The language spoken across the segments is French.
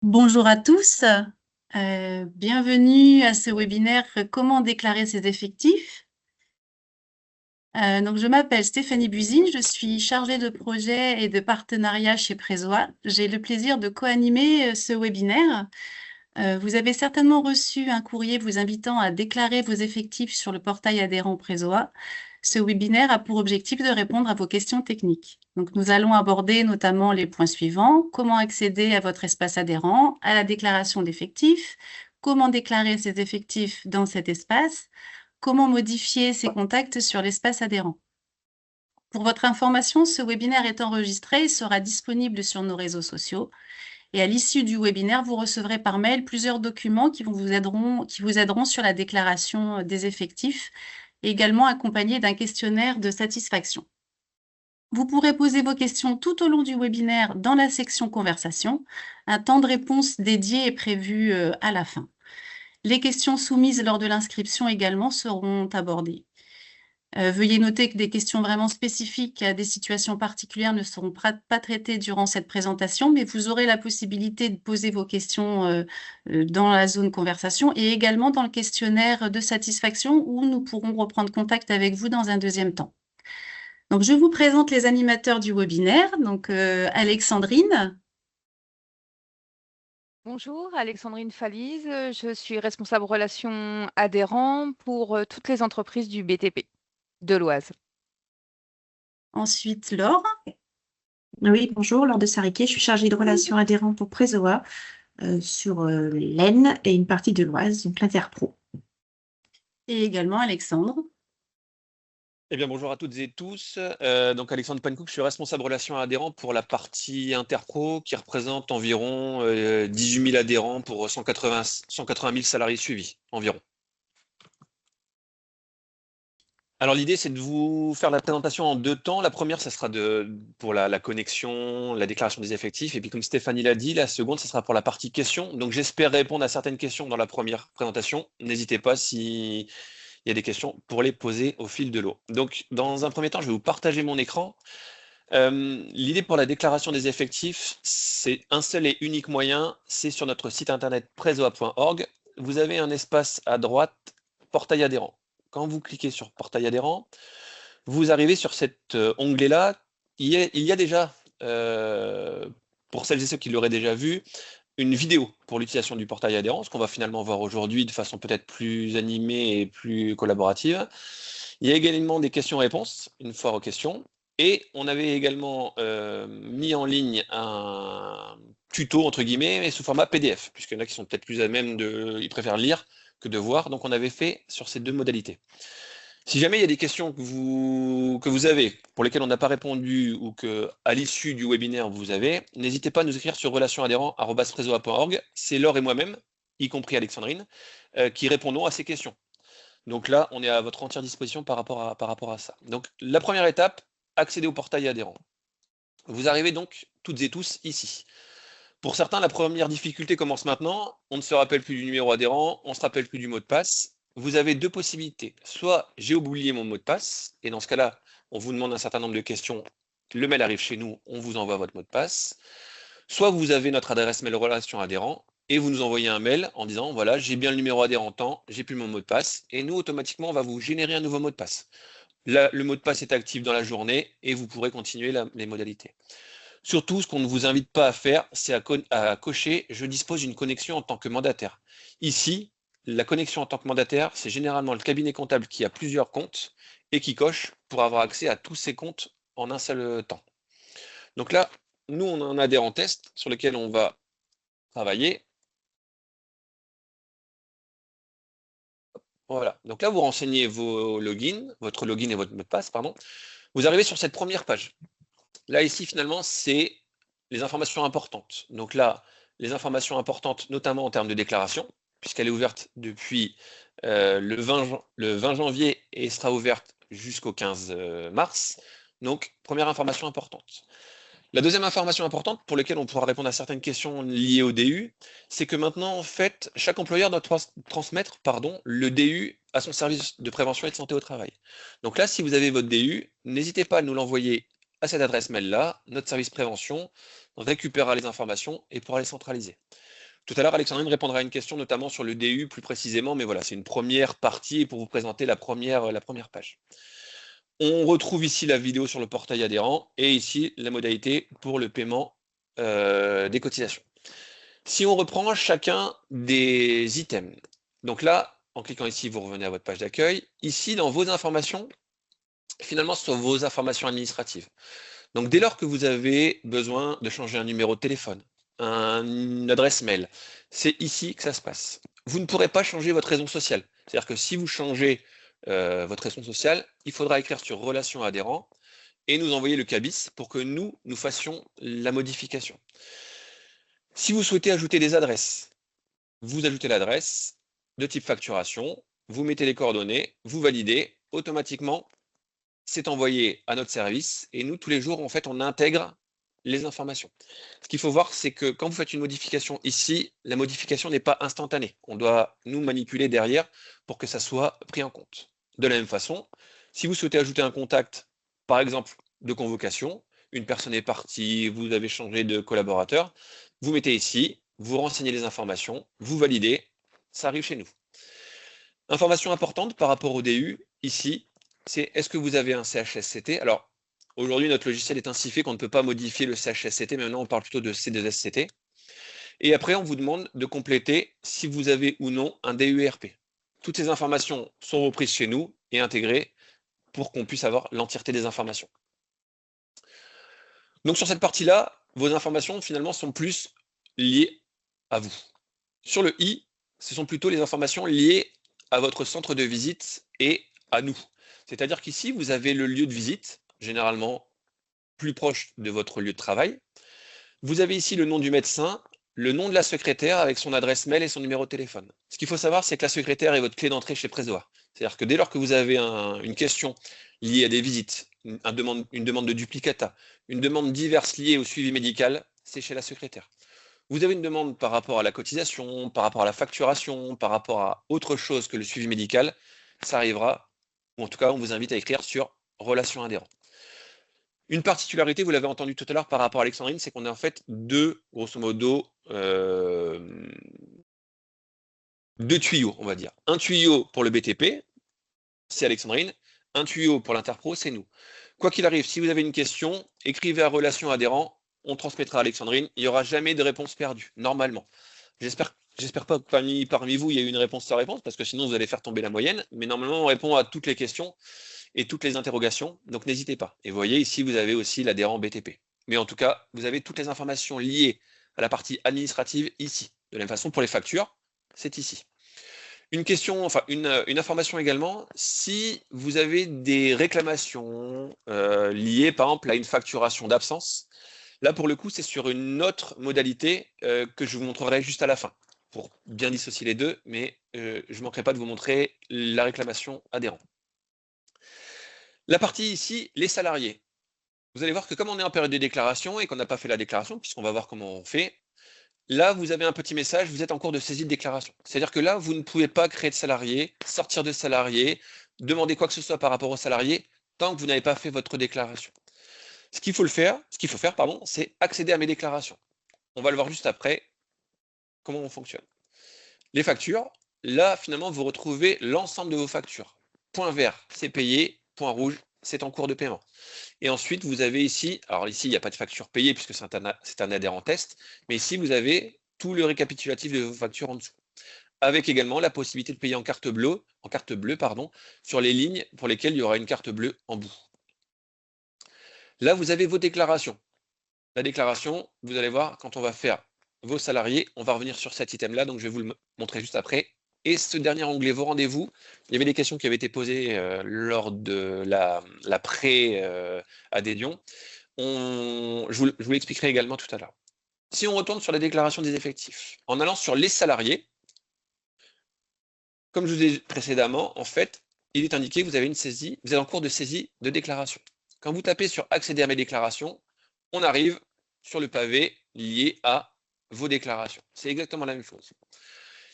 Bonjour à tous, bienvenue à ce webinaire Comment déclarer ses effectifs. Donc je m'appelle Stéphanie Buzine, je suis chargée de projet et de partenariat chez Prézoa. J'ai le plaisir de co-animer ce webinaire. Vous avez certainement reçu un courrier vous invitant à déclarer vos effectifs sur le portail adhérent Prézoa. Ce webinaire a pour objectif de répondre à vos questions techniques. Donc, nous allons aborder notamment les points suivants: comment accéder à votre espace adhérent, à la déclaration d'effectifs, comment déclarer ses effectifs dans cet espace, comment modifier ses contacts sur l'espace adhérent. Pour votre information, ce webinaire est enregistré et sera disponible sur nos réseaux sociaux. Et à l'issue du webinaire, vous recevrez par mail plusieurs documents qui vous aideront sur la déclaration des effectifs, et également accompagnés d'un questionnaire de satisfaction. Vous pourrez poser vos questions tout au long du webinaire dans la section conversation. Un temps de réponse dédié est prévu à la fin. Les questions soumises lors de l'inscription également seront abordées. Veuillez noter que des questions vraiment spécifiques à des situations particulières ne seront pas traitées durant cette présentation, mais vous aurez la possibilité de poser vos questions dans la zone conversation et également dans le questionnaire de satisfaction où nous pourrons reprendre contact avec vous dans un deuxième temps. Donc, je vous présente les animateurs du webinaire. Donc, Alexandrine. Bonjour, Alexandrine Falise, je suis responsable relations adhérents pour toutes les entreprises du BTP de l'Oise. Ensuite, Laure. Oui, bonjour, Laure de Sarriquet, je suis chargée de relations adhérentes pour Prézoa sur l'Aisne et une partie de l'Oise, donc l'Interpro. Et également Alexandre. Eh bien, bonjour à toutes et tous. Donc, Alexandre Pankouk, je suis responsable relations adhérents pour la partie Interpro qui représente environ 18 000 adhérents pour 180 000 salariés suivis environ. Alors, l'idée, c'est de vous faire la présentation en deux temps. La première, ça sera pour la connexion, la déclaration des effectifs. Et puis, comme Stéphanie l'a dit, la seconde, ça sera pour la partie questions. Donc, j'espère répondre à certaines questions dans la première présentation. N'hésitez pas si il y a des questions pour les poser au fil de l'eau. Donc, dans un premier temps, je vais vous partager mon écran. L'idée pour la déclaration des effectifs, c'est un seul et unique moyen, c'est sur notre site internet prezoa.org. Vous avez un espace à droite, portail adhérent. Quand vous cliquez sur portail adhérent, vous arrivez sur cet onglet-là. Il y a déjà, pour celles et ceux qui l'auraient déjà vu, une vidéo pour l'utilisation du portail adhérent, ce qu'on va finalement voir aujourd'hui de façon peut-être plus animée et plus collaborative. Il y a également des questions-réponses, une foire aux questions. Et on avait également mis en ligne un tuto, entre guillemets, mais sous format PDF, puisqu'il y en a qui sont peut-être plus à même ils préfèrent lire que de voir. Donc on avait fait sur ces deux modalités. Si jamais il y a des questions que vous avez, pour lesquelles on n'a pas répondu ou que à l'issue du webinaire vous avez, n'hésitez pas à nous écrire sur relationsadhérent@prezoa.org. C'est Laure et moi-même, y compris Alexandrine, qui répondons à ces questions. Donc là, on est à votre entière disposition par rapport à ça. Donc la première étape, accéder au portail adhérent. Vous arrivez donc toutes et tous ici. Pour certains, la première difficulté commence maintenant. On ne se rappelle plus du numéro adhérent, on ne se rappelle plus du mot de passe. Vous avez deux possibilités. Soit j'ai oublié mon mot de passe, et dans ce cas-là, on vous demande un certain nombre de questions. Le mail arrive chez nous, on vous envoie votre mot de passe. Soit vous avez notre adresse mail relation adhérent, et vous nous envoyez un mail en disant, voilà, j'ai bien le numéro adhérent tant, j'ai plus mon mot de passe, et nous, automatiquement, on va vous générer un nouveau mot de passe. Là, le mot de passe est actif dans la journée, et vous pourrez continuer les modalités. Surtout, ce qu'on ne vous invite pas à faire, c'est à cocher « Je dispose d'une connexion en tant que mandataire ». Ici, la connexion en tant que mandataire, c'est généralement le cabinet comptable qui a plusieurs comptes et qui coche pour avoir accès à tous ces comptes en un seul temps. Donc là, nous, on a un adhérent test sur lequel on va travailler. Voilà. Donc là, vous renseignez vos logins, votre login et votre mot de passe, pardon. Vous arrivez sur cette première page. Là, ici, finalement, c'est les informations importantes. Donc là, les informations importantes, notamment en termes de déclaration, puisqu'elle est ouverte depuis le 20 janvier et sera ouverte jusqu'au 15 mars. Donc, première information importante. La deuxième information importante, pour laquelle on pourra répondre à certaines questions liées au DU, c'est que maintenant, en fait, chaque employeur doit transmettre le DU à son service de prévention et de santé au travail. Donc là, si vous avez votre DU, n'hésitez pas à nous l'envoyer à cette adresse mail-là. Notre service prévention récupérera les informations et pourra les centraliser. Tout à l'heure, Alexandrine répondra à une question, notamment sur le DU plus précisément, mais voilà, c'est une première partie pour vous présenter la première page. On retrouve ici la vidéo sur le portail adhérent et ici la modalité pour le paiement des cotisations. Si on reprend chacun des items, donc là, en cliquant ici, vous revenez à votre page d'accueil. Ici, dans vos informations, finalement, ce sont vos informations administratives. Donc, dès lors que vous avez besoin de changer un numéro de téléphone, une adresse mail, c'est ici que ça se passe. Vous ne pourrez pas changer votre raison sociale. C'est-à-dire que si vous changez votre raison sociale, il faudra écrire sur Relations adhérents et nous envoyer le cabis pour que nous fassions la modification. Si vous souhaitez ajouter des adresses, vous ajoutez l'adresse de type facturation, vous mettez les coordonnées, vous validez, automatiquement, c'est envoyé à notre service et nous, tous les jours, en fait, on intègre les informations. Ce qu'il faut voir, c'est que quand vous faites une modification ici, la modification n'est pas instantanée. On doit nous manipuler derrière pour que ça soit pris en compte. De la même façon, si vous souhaitez ajouter un contact, par exemple, de convocation, une personne est partie, vous avez changé de collaborateur, vous mettez ici, vous renseignez les informations, vous validez, ça arrive chez nous. Information importante par rapport au DU, ici, c'est est-ce que vous avez un CHSCT? Alors, aujourd'hui, notre logiciel est ainsi fait qu'on ne peut pas modifier le CHSCT, mais maintenant on parle plutôt de C2SCT. Et après, on vous demande de compléter si vous avez ou non un DUERP. Toutes ces informations sont reprises chez nous et intégrées pour qu'on puisse avoir l'entièreté des informations. Donc sur cette partie-là, vos informations finalement sont plus liées à vous. Sur le I, ce sont plutôt les informations liées à votre centre de visite et à nous. C'est-à-dire qu'ici, vous avez le lieu de visite, généralement plus proche de votre lieu de travail. Vous avez ici le nom du médecin, le nom de la secrétaire avec son adresse mail et son numéro de téléphone. Ce qu'il faut savoir, c'est que la secrétaire est votre clé d'entrée chez Présoa. C'est-à-dire que dès lors que vous avez une question liée à des visites, une demande de duplicata, une demande diverse liée au suivi médical, c'est chez la secrétaire. Vous avez une demande par rapport à la cotisation, par rapport à la facturation, par rapport à autre chose que le suivi médical, ça arrivera, ou en tout cas, on vous invite à écrire sur Relations adhérents. Une particularité, vous l'avez entendu tout à l'heure par rapport à Alexandrine, c'est qu'on a en fait grosso modo, deux tuyaux, on va dire. Un tuyau pour le BTP, c'est Alexandrine. Un tuyau pour l'Interpro, c'est nous. Quoi qu'il arrive, si vous avez une question, écrivez à Relations adhérents, on transmettra à Alexandrine. Il n'y aura jamais de réponse perdue, normalement. J'espère pas que parmi vous, il y a eu une réponse sans réponse, parce que sinon, vous allez faire tomber la moyenne. Mais normalement, on répond à toutes les questions et toutes les interrogations, donc n'hésitez pas. Et vous voyez, ici, vous avez aussi l'adhérent BTP. Mais en tout cas, vous avez toutes les informations liées à la partie administrative ici. De la même façon, pour les factures, c'est ici. Une question, enfin une information également, si vous avez des réclamations liées par exemple à une facturation d'absence, là pour le coup c'est sur une autre modalité que je vous montrerai juste à la fin, pour bien dissocier les deux, mais je ne manquerai pas de vous montrer la réclamation adhérent. La partie ici, les salariés. Vous allez voir que comme on est en période de déclaration et qu'on n'a pas fait la déclaration, puisqu'on va voir comment on fait, là, vous avez un petit message, vous êtes en cours de saisie de déclaration. C'est-à-dire que là, vous ne pouvez pas créer de salarié, sortir de salarié, demander quoi que ce soit par rapport aux salariés, tant que vous n'avez pas fait votre déclaration. Ce qu'il faut faire, c'est accéder à mes déclarations. On va le voir juste après, comment on fonctionne. Les factures, là, finalement, vous retrouvez l'ensemble de vos factures. Point vert, c'est payé, point rouge, c'est en cours de paiement. Et ensuite, vous avez ici, alors ici, il n'y a pas de facture payée puisque c'est un adhérent test, mais ici, vous avez tout le récapitulatif de vos factures en dessous, avec également la possibilité de payer en carte bleue, sur les lignes pour lesquelles il y aura une carte bleue en bout. Là, vous avez vos déclarations. La déclaration, vous allez voir, quand on va faire vos salariés, on va revenir sur cet item-là, donc je vais vous le montrer juste après. Et ce dernier onglet, vos rendez-vous, il y avait des questions qui avaient été posées lors de la pré-adhésion. Je vous l'expliquerai également tout à l'heure. Si on retourne sur la déclaration des effectifs, en allant sur les salariés, comme je vous ai dit précédemment, en fait, il est indiqué que vous avez une saisie, vous êtes en cours de saisie de déclaration. Quand vous tapez sur accéder à mes déclarations, on arrive sur le pavé lié à vos déclarations. C'est exactement la même chose.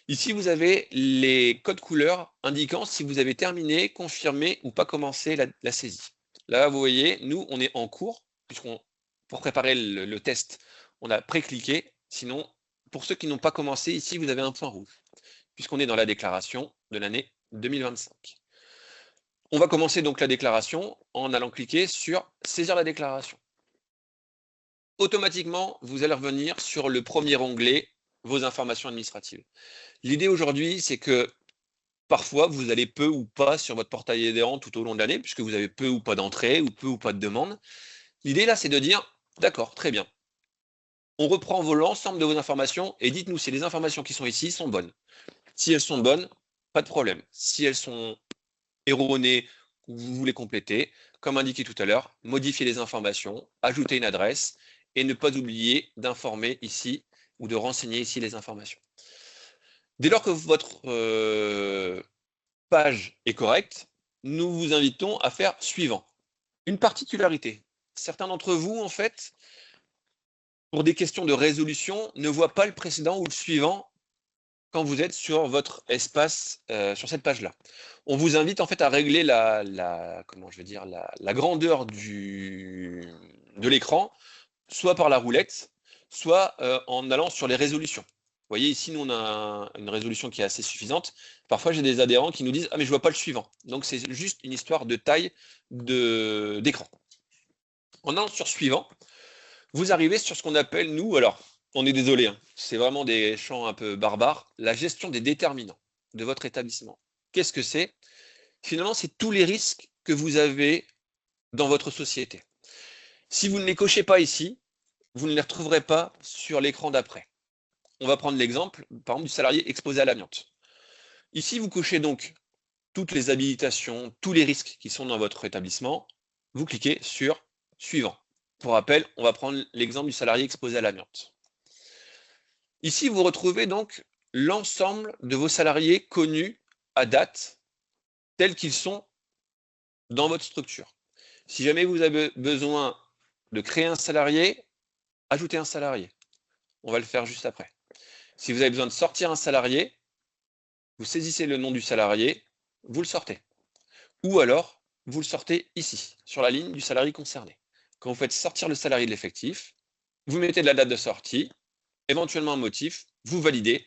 Ici, vous avez les codes couleurs indiquant si vous avez terminé, confirmé ou pas commencé la saisie. Là, vous voyez, nous, on est en cours, puisqu'on pour préparer le test, on a pré-cliqué. Sinon, pour ceux qui n'ont pas commencé, ici, vous avez un point rouge, puisqu'on est dans la déclaration de l'année 2025. On va commencer donc la déclaration en allant cliquer sur « Saisir la déclaration ». Automatiquement, vous allez revenir sur le premier onglet « Vos informations administratives ». L'idée aujourd'hui, c'est que parfois, vous allez peu ou pas sur votre portail adhérent tout au long de l'année, puisque vous avez peu ou pas d'entrées, ou peu ou pas de demandes. L'idée là, c'est de dire « D'accord, très bien. On reprend l'ensemble de vos informations et dites-nous si les informations qui sont ici sont bonnes. Si elles sont bonnes, pas de problème. Si elles sont erronées ou vous voulez compléter, comme indiqué tout à l'heure, modifier les informations, ajouter une adresse et ne pas oublier d'informer ici ou de renseigner ici les informations. Dès lors que votre page est correcte, nous vous invitons à faire suivant. Une particularité. Certains d'entre vous, en fait, pour des questions de résolution, ne voient pas le précédent ou le suivant quand vous êtes sur votre espace, sur cette page-là. On vous invite en fait à régler la grandeur de l'écran, soit par la roulette, soit en allant sur les résolutions. Vous voyez ici, nous on a une résolution qui est assez suffisante. Parfois j'ai des adhérents qui nous disent « Ah mais je vois pas le suivant ». Donc c'est juste une histoire de taille d'écran. En allant sur suivant, vous arrivez sur ce qu'on appelle, nous, alors on est désolé, hein, c'est vraiment des champs un peu barbares, la gestion des déterminants de votre établissement. Qu'est-ce que c'est? Finalement, c'est tous les risques que vous avez dans votre société. Si vous ne les cochez pas ici, vous ne les retrouverez pas sur l'écran d'après. On va prendre l'exemple, par exemple, du salarié exposé à l'amiante. Ici, vous cochez donc toutes les habilitations, tous les risques qui sont dans votre établissement. Vous cliquez sur « Suivant ». Pour rappel, on va prendre l'exemple du salarié exposé à l'amiante. Ici, vous retrouvez donc l'ensemble de vos salariés connus à date, tels qu'ils sont dans votre structure. Si jamais vous avez besoin de créer un salarié, ajoutez un salarié. On va le faire juste après. Si vous avez besoin de sortir un salarié, vous saisissez le nom du salarié, vous le sortez. Ou alors, vous le sortez ici, sur la ligne du salarié concerné. Quand vous faites sortir le salarié de l'effectif, vous mettez de la date de sortie, éventuellement un motif, vous validez,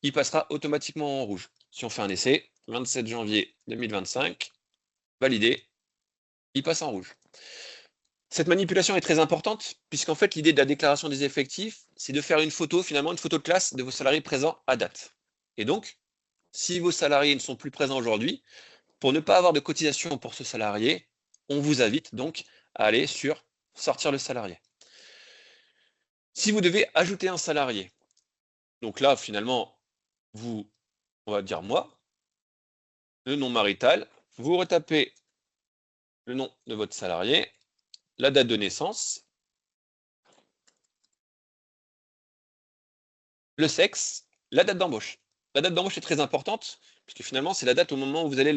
il passera automatiquement en rouge. Si on fait un essai, 27 janvier 2025, validé, il passe en rouge. Cette manipulation est très importante, puisqu'en fait, l'idée de la déclaration des effectifs, c'est de faire une photo, finalement, une photo de classe de vos salariés présents à date. Et donc, si vos salariés ne sont plus présents aujourd'hui, pour ne pas avoir de cotisation pour ce salarié, on vous invite donc à aller sur « Sortir le salarié ». Si vous devez ajouter un salarié, donc là, finalement, on va dire « moi », le nom marital, vous retapez le nom de votre salarié, la date de naissance, le sexe, la date d'embauche. La date d'embauche est très importante, puisque finalement, c'est la date au moment où vous allez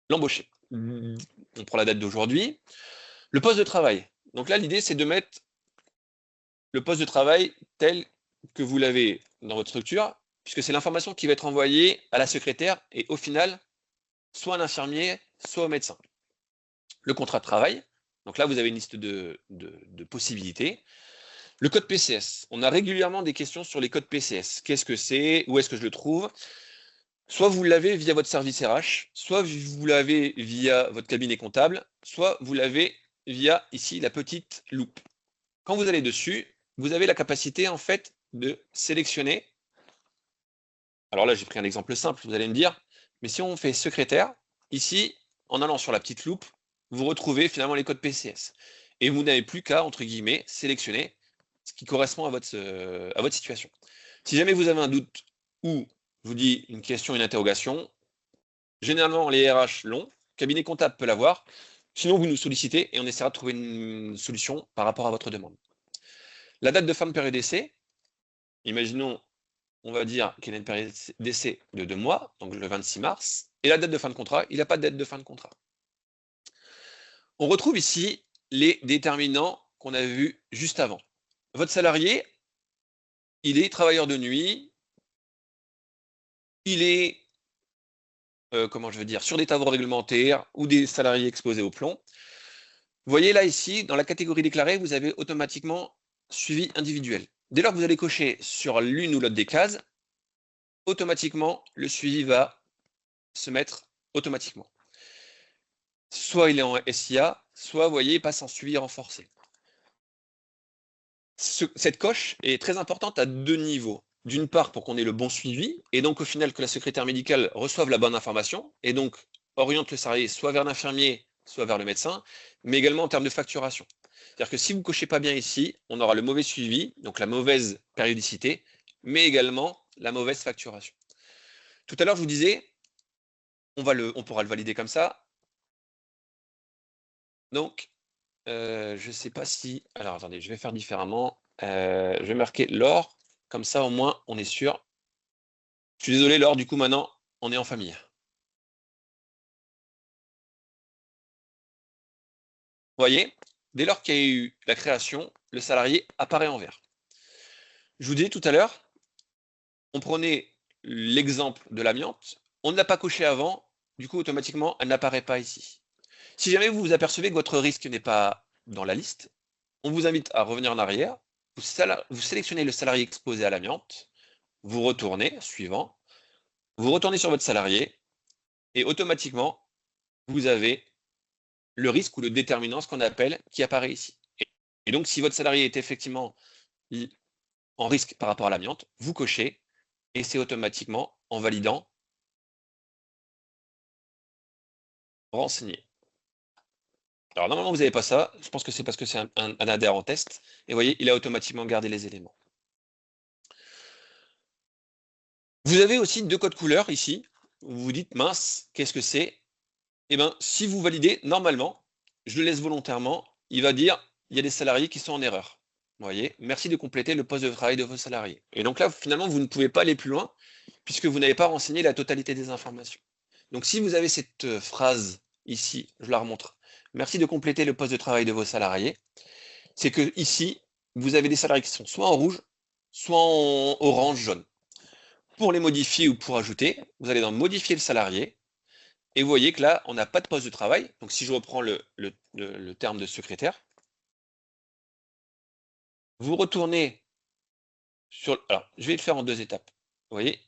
l'embaucher. On prend la date d'aujourd'hui. Le poste de travail. Donc là, l'idée, c'est de mettre le poste de travail tel que vous l'avez dans votre structure, puisque c'est l'information qui va être envoyée à la secrétaire et au final, soit à l'infirmier, soit au médecin. Le contrat de travail. Donc là, vous avez une liste de possibilités. Le code PCS. On a régulièrement des questions sur les codes PCS. Qu'est-ce que c'est? Où est-ce que je le trouve? Soit vous l'avez via votre service RH, soit vous l'avez via votre cabinet comptable, soit vous l'avez via ici la petite loupe. Quand vous allez dessus, vous avez la capacité en fait de sélectionner. Alors là, j'ai pris un exemple simple, vous allez me dire, mais si on fait secrétaire, ici, en allant sur la petite loupe, vous retrouvez finalement les codes PCS. Et vous n'avez plus qu'à, entre guillemets, sélectionner ce qui correspond à votre situation. Si jamais vous avez un doute ou je vous dis une question, une interrogation, généralement les RH l'ont, cabinet comptable peut l'avoir, sinon vous nous sollicitez et on essaiera de trouver une solution par rapport à votre demande. La date de fin de période d'essai, imaginons, on va dire qu'il y a une période d'essai de 2 mois, donc le 26 mars, et la date de fin de contrat, il n'a pas de date de fin de contrat. On retrouve ici les déterminants qu'on a vus juste avant. Votre salarié, il est travailleur de nuit, il est, sur des travaux réglementaires ou des salariés exposés au plomb. Vous voyez là, ici, dans la catégorie déclarée, vous avez automatiquement suivi individuel. Dès lors que vous allez cocher sur l'une ou l'autre des cases, automatiquement, le suivi va se mettre automatiquement. Soit il est en SIA, soit, vous voyez, il passe en suivi renforcé. Cette coche est très importante à 2 niveaux. D'une part, pour qu'on ait le bon suivi, et donc au final que la secrétaire médicale reçoive la bonne information, et donc oriente le salarié soit vers l'infirmier, soit vers le médecin, mais également en termes de facturation. C'est-à-dire que si vous ne cochez pas bien ici, on aura le mauvais suivi, donc la mauvaise périodicité, mais également la mauvaise facturation. Tout à l'heure, je vous disais, on pourra le valider comme ça. Donc, je ne sais pas si... Alors, attendez, je vais faire différemment. Je vais marquer Laure, comme ça, au moins, on est sûr. Je suis désolé, Laure, du coup, maintenant, on est en famille. Vous voyez, dès lors qu'il y a eu la création, le salarié apparaît en vert. Je vous disais tout à l'heure, on prenait l'exemple de l'amiante, on ne l'a pas coché avant, du coup, automatiquement, elle n'apparaît pas ici. Si jamais vous vous apercevez que votre risque n'est pas dans la liste, on vous invite à revenir en arrière, vous sélectionnez le salarié exposé à l'amiante, vous retournez, suivant, vous retournez sur votre salarié, et automatiquement, vous avez le risque ou le déterminant, ce qu'on appelle, qui apparaît ici. Et donc, si votre salarié est effectivement en risque par rapport à l'amiante, vous cochez, et c'est automatiquement, en validant, renseigné. Alors, normalement, vous n'avez pas ça. Je pense que c'est parce que c'est un adhérent test. Et vous voyez, il a automatiquement gardé les éléments. Vous avez aussi 2 codes couleurs ici. Vous vous dites, mince, qu'est-ce que c'est? Eh bien, si vous validez, normalement, je le laisse volontairement, il va dire, il y a des salariés qui sont en erreur. Vous voyez, merci de compléter le poste de travail de vos salariés. Et donc là, finalement, vous ne pouvez pas aller plus loin, puisque vous n'avez pas renseigné la totalité des informations. Donc si vous avez cette phrase ici, je la remontre, merci de compléter le poste de travail de vos salariés, c'est que ici, vous avez des salariés qui sont soit en rouge, soit en orange, jaune. Pour les modifier ou pour ajouter, vous allez dans modifier le salarié, et vous voyez que là, on n'a pas de poste de travail. Donc si je reprends le terme de secrétaire, vous retournez sur... Alors, je vais le faire en 2 étapes. Vous voyez?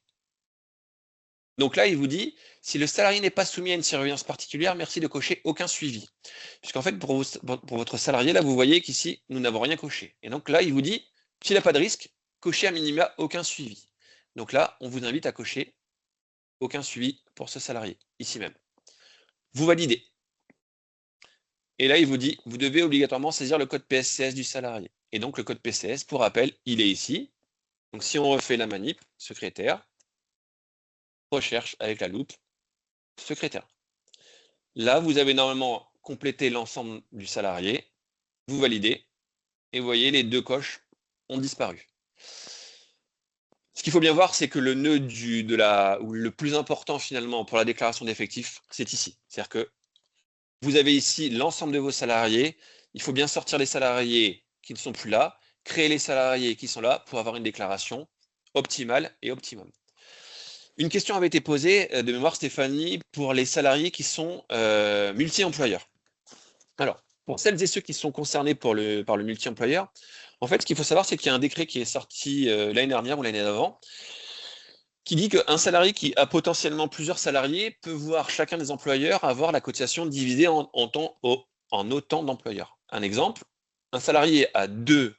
Donc là, il vous dit, si le salarié n'est pas soumis à une surveillance particulière, merci de cocher aucun suivi. Puisqu'en fait, pour votre salarié, là, vous voyez qu'ici, nous n'avons rien coché. Et donc là, il vous dit, s'il n'a pas de risque, cochez à minima aucun suivi. Donc là, on vous invite à cocher aucun suivi pour ce salarié, ici même. Vous validez. Et là, il vous dit, vous devez obligatoirement saisir le code PSCS du salarié. Et donc, le code PCS, pour rappel, il est ici. Donc, si on refait la manip, secrétaire, recherche avec la loupe, secrétaire. Là, vous avez normalement complété l'ensemble du salarié, vous validez, et vous voyez, les 2 coches ont disparu. Ce qu'il faut bien voir, c'est que le nœud ou le plus important finalement pour la déclaration d'effectifs, c'est ici. C'est-à-dire que vous avez ici l'ensemble de vos salariés, il faut bien sortir les salariés qui ne sont plus là, créer les salariés qui sont là pour avoir une déclaration optimale et optimum. Une question avait été posée de mémoire, Stéphanie, pour les salariés qui sont multi-employeurs. Alors, pour celles et ceux qui sont concernés par le multi-employeur, en fait, ce qu'il faut savoir, c'est qu'il y a un décret qui est sorti l'année dernière ou l'année d'avant, qui dit qu'un salarié qui a potentiellement plusieurs salariés peut voir chacun des employeurs avoir la cotisation divisée en autant d'employeurs. Un exemple, un salarié a 2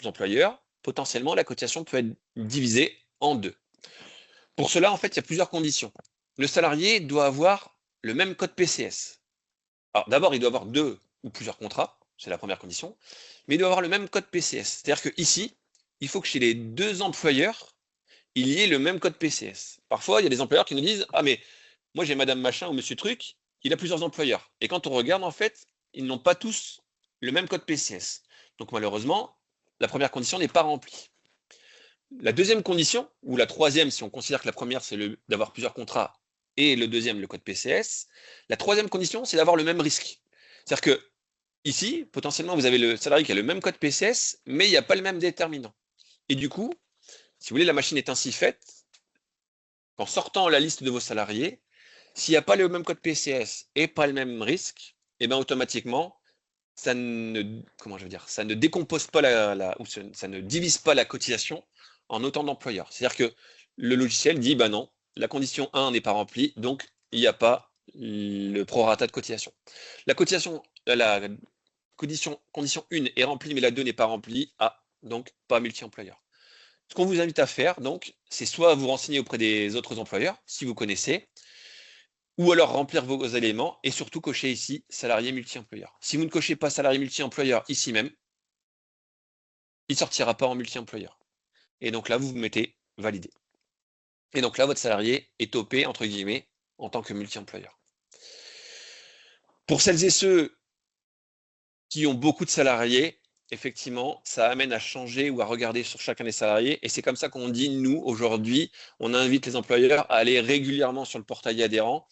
employeurs, potentiellement la cotisation peut être divisée en 2. Pour cela, en fait, il y a plusieurs conditions. Le salarié doit avoir le même code PCS. Alors d'abord, il doit avoir 2 ou plusieurs contrats, c'est la première condition, mais il doit avoir le même code PCS. C'est-à-dire qu'ici, il faut que chez les 2 employeurs, il y ait le même code PCS. Parfois, il y a des employeurs qui nous disent « Ah, mais moi, j'ai madame machin ou monsieur truc, il a plusieurs employeurs. » Et quand on regarde, en fait, ils n'ont pas tous le même code PCS. Donc, malheureusement, la première condition n'est pas remplie. La deuxième condition, ou la troisième, si on considère que la première, c'est d'avoir plusieurs contrats, et le deuxième, le code PCS, la troisième condition, c'est d'avoir le même risque. C'est-à-dire que ici, potentiellement, vous avez le salarié qui a le même code PCS, mais il n'y a pas le même déterminant. Et du coup, si vous voulez, la machine est ainsi faite qu'en sortant la liste de vos salariés, s'il n'y a pas le même code PCS et pas le même risque, et bien automatiquement, ça ne, comment je veux dire, ça ne décompose pas ou ça ne divise pas la cotisation en autant d'employeurs. C'est-à-dire que le logiciel dit, bah non, la condition 1 n'est pas remplie, donc il n'y a pas le prorata de cotisation. La condition 1 est remplie, mais la 2 n'est pas remplie, donc pas multi-employeur. Ce qu'on vous invite à faire, donc, c'est soit vous renseigner auprès des autres employeurs, si vous connaissez, ou alors remplir vos éléments et surtout cocher ici salarié multi-employeur. Si vous ne cochez pas salarié multi-employeur ici même, il ne sortira pas en multi-employeur. Et donc là, vous mettez validé. Et donc là, votre salarié est topé, entre guillemets, en tant que multi-employeur. Pour celles et ceux qui ont beaucoup de salariés, effectivement, ça amène à changer ou à regarder sur chacun des salariés. Et c'est comme ça qu'on dit, nous, aujourd'hui, on invite les employeurs à aller régulièrement sur le portail adhérent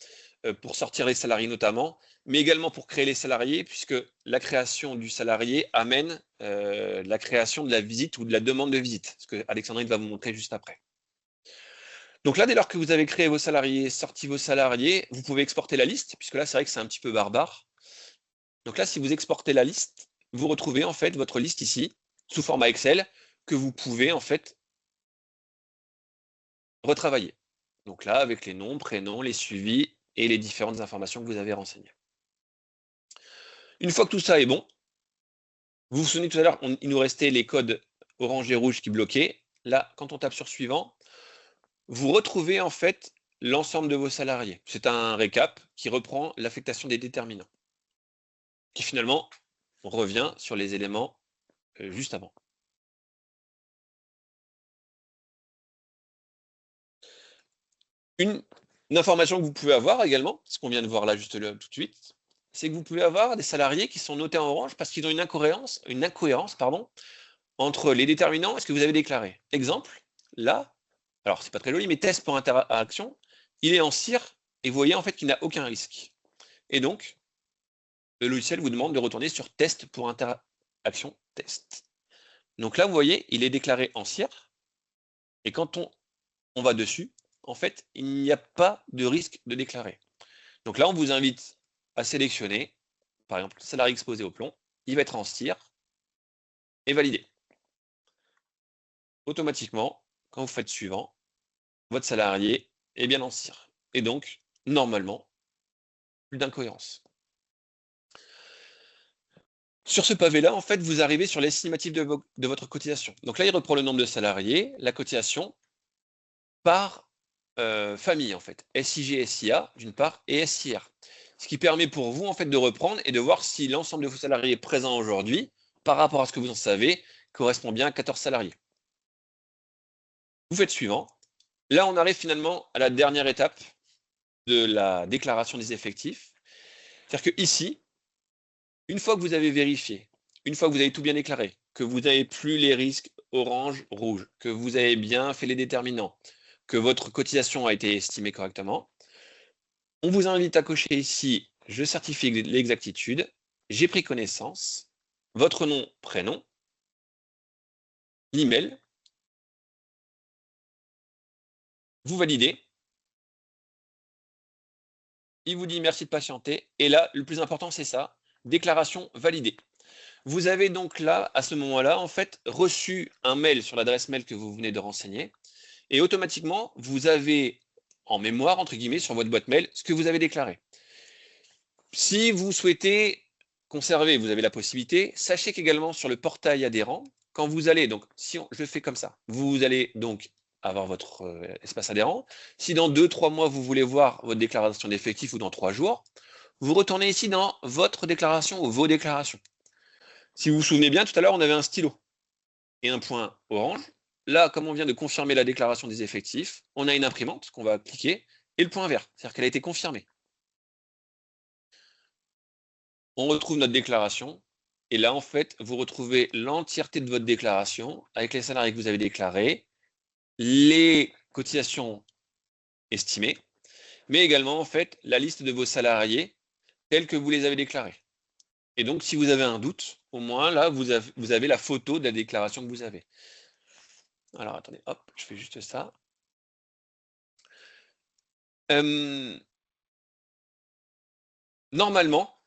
pour sortir les salariés notamment, mais également pour créer les salariés, puisque la création du salarié amène la création de la visite ou de la demande de visite, ce que Alexandrine va vous montrer juste après. Donc là, dès lors que vous avez créé vos salariés, sorti vos salariés, vous pouvez exporter la liste, puisque là, c'est vrai que c'est un petit peu barbare. Donc là, si vous exportez la liste, vous retrouvez en fait votre liste ici, sous format Excel, que vous pouvez en fait retravailler. Donc là, avec les noms, prénoms, les suivis et les différentes informations que vous avez renseignées. Une fois que tout ça est bon, vous vous souvenez tout à l'heure, il nous restait les codes orange et rouge qui bloquaient. Là, quand on tape sur suivant, vous retrouvez en fait l'ensemble de vos salariés. C'est un récap qui reprend l'affectation des déterminants, qui finalement revient sur les éléments juste avant. Une information que vous pouvez avoir également, ce qu'on vient de voir là juste là, tout de suite, c'est que vous pouvez avoir des salariés qui sont notés en orange parce qu'ils ont une incohérence entre les déterminants et ce que vous avez déclaré. Exemple, là, alors c'est pas très joli, mais test pour interaction, il est en CIR et vous voyez en fait qu'il n'a aucun risque. Et donc, le logiciel vous demande de retourner sur test pour interaction test. Donc là, vous voyez, il est déclaré en CIR et quand on va dessus, en fait, il n'y a pas de risque de déclarer. Donc là, on vous invite à sélectionner, par exemple, salarié exposé au plomb, il va être en CIR et validé. Automatiquement, quand vous faites suivant, votre salarié est bien en CIR. Et donc, normalement, plus d'incohérence. Sur ce pavé-là, en fait, vous arrivez sur l'estimatif de votre cotisation. Donc là, il reprend le nombre de salariés, la cotisation par famille, en fait. SIG, SIA, d'une part, et SIR. Ce qui permet pour vous, en fait, de reprendre et de voir si l'ensemble de vos salariés présents aujourd'hui, par rapport à ce que vous en savez, correspond bien à 14 salariés. Vous faites suivant. Là, on arrive finalement à la dernière étape de la déclaration des effectifs. C'est-à-dire que ici, une fois que vous avez vérifié, une fois que vous avez tout bien déclaré, que vous n'avez plus les risques orange, rouge, que vous avez bien fait les déterminants, que votre cotisation a été estimée correctement, on vous invite à cocher ici « Je certifie l'exactitude »,« J'ai pris connaissance », votre nom, prénom, l'email, vous validez, il vous dit « Merci de patienter », et là, le plus important, c'est ça, déclaration validée. Vous avez donc là, à ce moment-là, en fait, reçu un mail sur l'adresse mail que vous venez de renseigner, et automatiquement, vous avez en mémoire, entre guillemets, sur votre boîte mail, ce que vous avez déclaré. Si vous souhaitez conserver, vous avez la possibilité, sachez qu'également sur le portail adhérent, quand vous allez, donc si je fais comme ça, vous allez donc avoir votre espace adhérent. Si dans 2-3 mois, vous voulez voir votre déclaration d'effectifs ou dans 3 jours, vous retournez ici dans votre déclaration ou vos déclarations. Si vous vous souvenez bien, tout à l'heure, on avait un stylo et un point orange. Là, comme on vient de confirmer la déclaration des effectifs, on a une imprimante qu'on va cliquer et le point vert, c'est-à-dire qu'elle a été confirmée. On retrouve notre déclaration et là, en fait, vous retrouvez l'entièreté de votre déclaration avec les salariés que vous avez déclarés, les cotisations estimées, mais également, en fait, la liste de vos salariés tels que vous les avez déclarés. Et donc, si vous avez un doute, au moins, là, vous avez la photo de la déclaration que vous avez. Alors, attendez, hop, je fais juste ça. Normalement,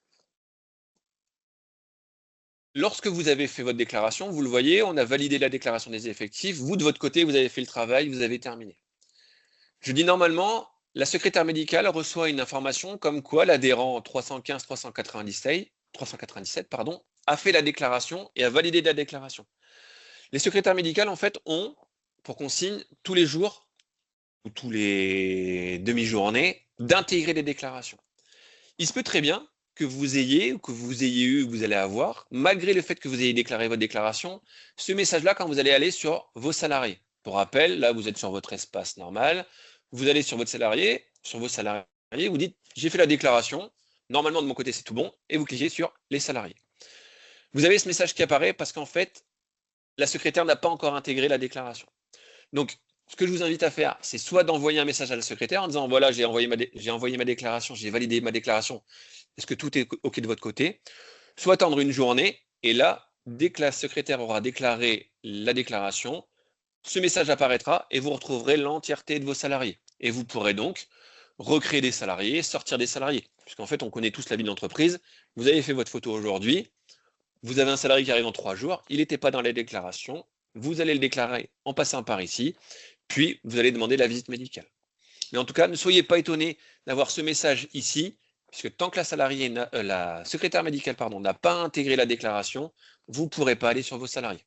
lorsque vous avez fait votre déclaration, vous le voyez, on a validé la déclaration des effectifs. Vous, de votre côté, vous avez fait le travail, vous avez terminé. Je dis normalement, la secrétaire médicale reçoit une information comme quoi l'adhérent 315-397 a fait la déclaration et a validé la déclaration. Les secrétaires médicales, en fait, ont pour consigne tous les jours ou tous les demi-journées d'intégrer les déclarations. Il se peut très bien que vous ayez, ou que vous ayez eu, ou que vous allez avoir, malgré le fait que vous ayez déclaré votre déclaration, ce message-là quand vous allez aller sur vos salariés. Pour rappel, là, vous êtes sur votre espace normal, vous allez sur votre salarié, sur vos salariés, vous dites « j'ai fait la déclaration, normalement de mon côté c'est tout bon », et vous cliquez sur « les salariés ». Vous avez ce message qui apparaît parce qu'en fait, la secrétaire n'a pas encore intégré la déclaration. Donc, ce que je vous invite à faire, c'est soit d'envoyer un message à la secrétaire en disant « voilà, j'ai envoyé ma déclaration, j'ai validé ma déclaration, est-ce que tout est OK de votre côté ?» Soit attendre une journée, et là, dès que la secrétaire aura déclaré la déclaration, ce message apparaîtra et vous retrouverez l'entièreté de vos salariés. Et vous pourrez donc recréer des salariés, sortir des salariés. Puisqu'en fait, on connaît tous la vie de l'entreprise. Vous avez fait votre photo aujourd'hui, vous avez un salarié qui arrive dans 3 jours, il n'était pas dans la déclaration, vous allez le déclarer en passant par ici, puis vous allez demander la visite médicale. Mais en tout cas, ne soyez pas étonnés d'avoir ce message ici, puisque tant que la secrétaire médicale n'a pas intégré la déclaration, vous ne pourrez pas aller sur vos salariés.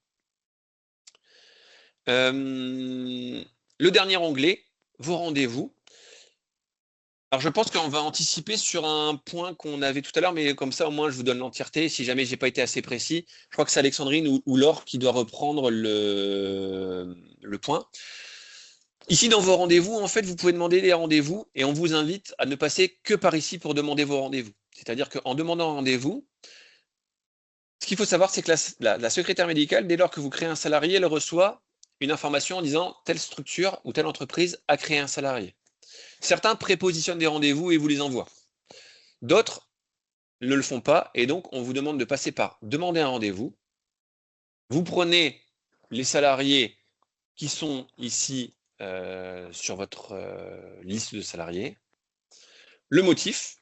Le dernier onglet, vos rendez-vous. Alors je pense qu'on va anticiper sur un point qu'on avait tout à l'heure, mais comme ça au moins je vous donne l'entièreté. Si jamais j'ai pas été assez précis, je crois que c'est Alexandrine ou Laure qui doit reprendre le point. Ici dans vos rendez-vous, en fait, vous pouvez demander des rendez-vous et on vous invite à ne passer que par ici pour demander vos rendez-vous. C'est-à-dire qu'en demandant un rendez-vous, ce qu'il faut savoir, c'est que la secrétaire médicale, dès lors que vous créez un salarié, elle reçoit une information en disant telle structure ou telle entreprise a créé un salarié. Certains prépositionnent des rendez-vous et vous les envoient. D'autres ne le font pas et donc on vous demande de passer par demander un rendez-vous. Vous prenez les salariés qui sont ici sur votre liste de salariés, le motif,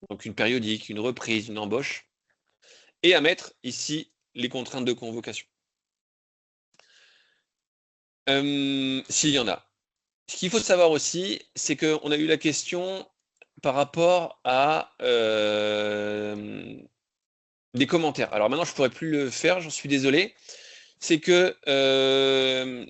donc une périodique, une reprise, une embauche, et à mettre ici les contraintes de convocation. S'il y en a. Ce qu'il faut savoir aussi, c'est qu'on a eu la question par rapport à des commentaires. Alors maintenant, je ne pourrais plus le faire, j'en suis désolé. C'est que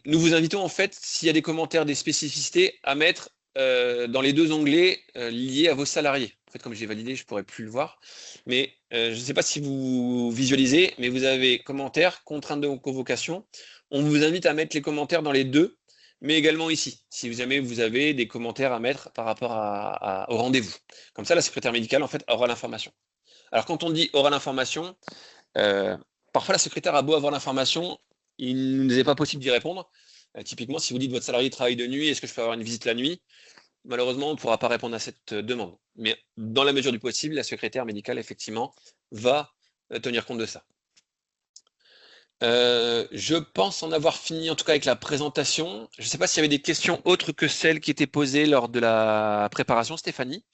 nous vous invitons, en fait, s'il y a des commentaires, des spécificités, à mettre dans les 2 onglets liés à vos salariés. En fait, comme j'ai validé, je ne pourrais plus le voir. Mais je ne sais pas si vous visualisez, mais vous avez commentaires, contraintes de convocation. On vous invite à mettre les commentaires dans les 2, mais également ici, si jamais vous avez des commentaires à mettre par rapport au rendez-vous. Comme ça, la secrétaire médicale, en fait, aura l'information. Alors, quand on dit aura l'information, parfois la secrétaire a beau avoir l'information, il ne nous est pas possible d'y répondre. Typiquement, si vous dites votre salarié travaille de nuit, est-ce que je peux avoir une visite la nuit? Malheureusement, on ne pourra pas répondre à cette demande. Mais dans la mesure du possible, la secrétaire médicale, effectivement, va tenir compte de ça. Je pense en avoir fini, en tout cas avec la présentation. Je ne sais pas s'il y avait des questions autres que celles qui étaient posées lors de la préparation, Stéphanie.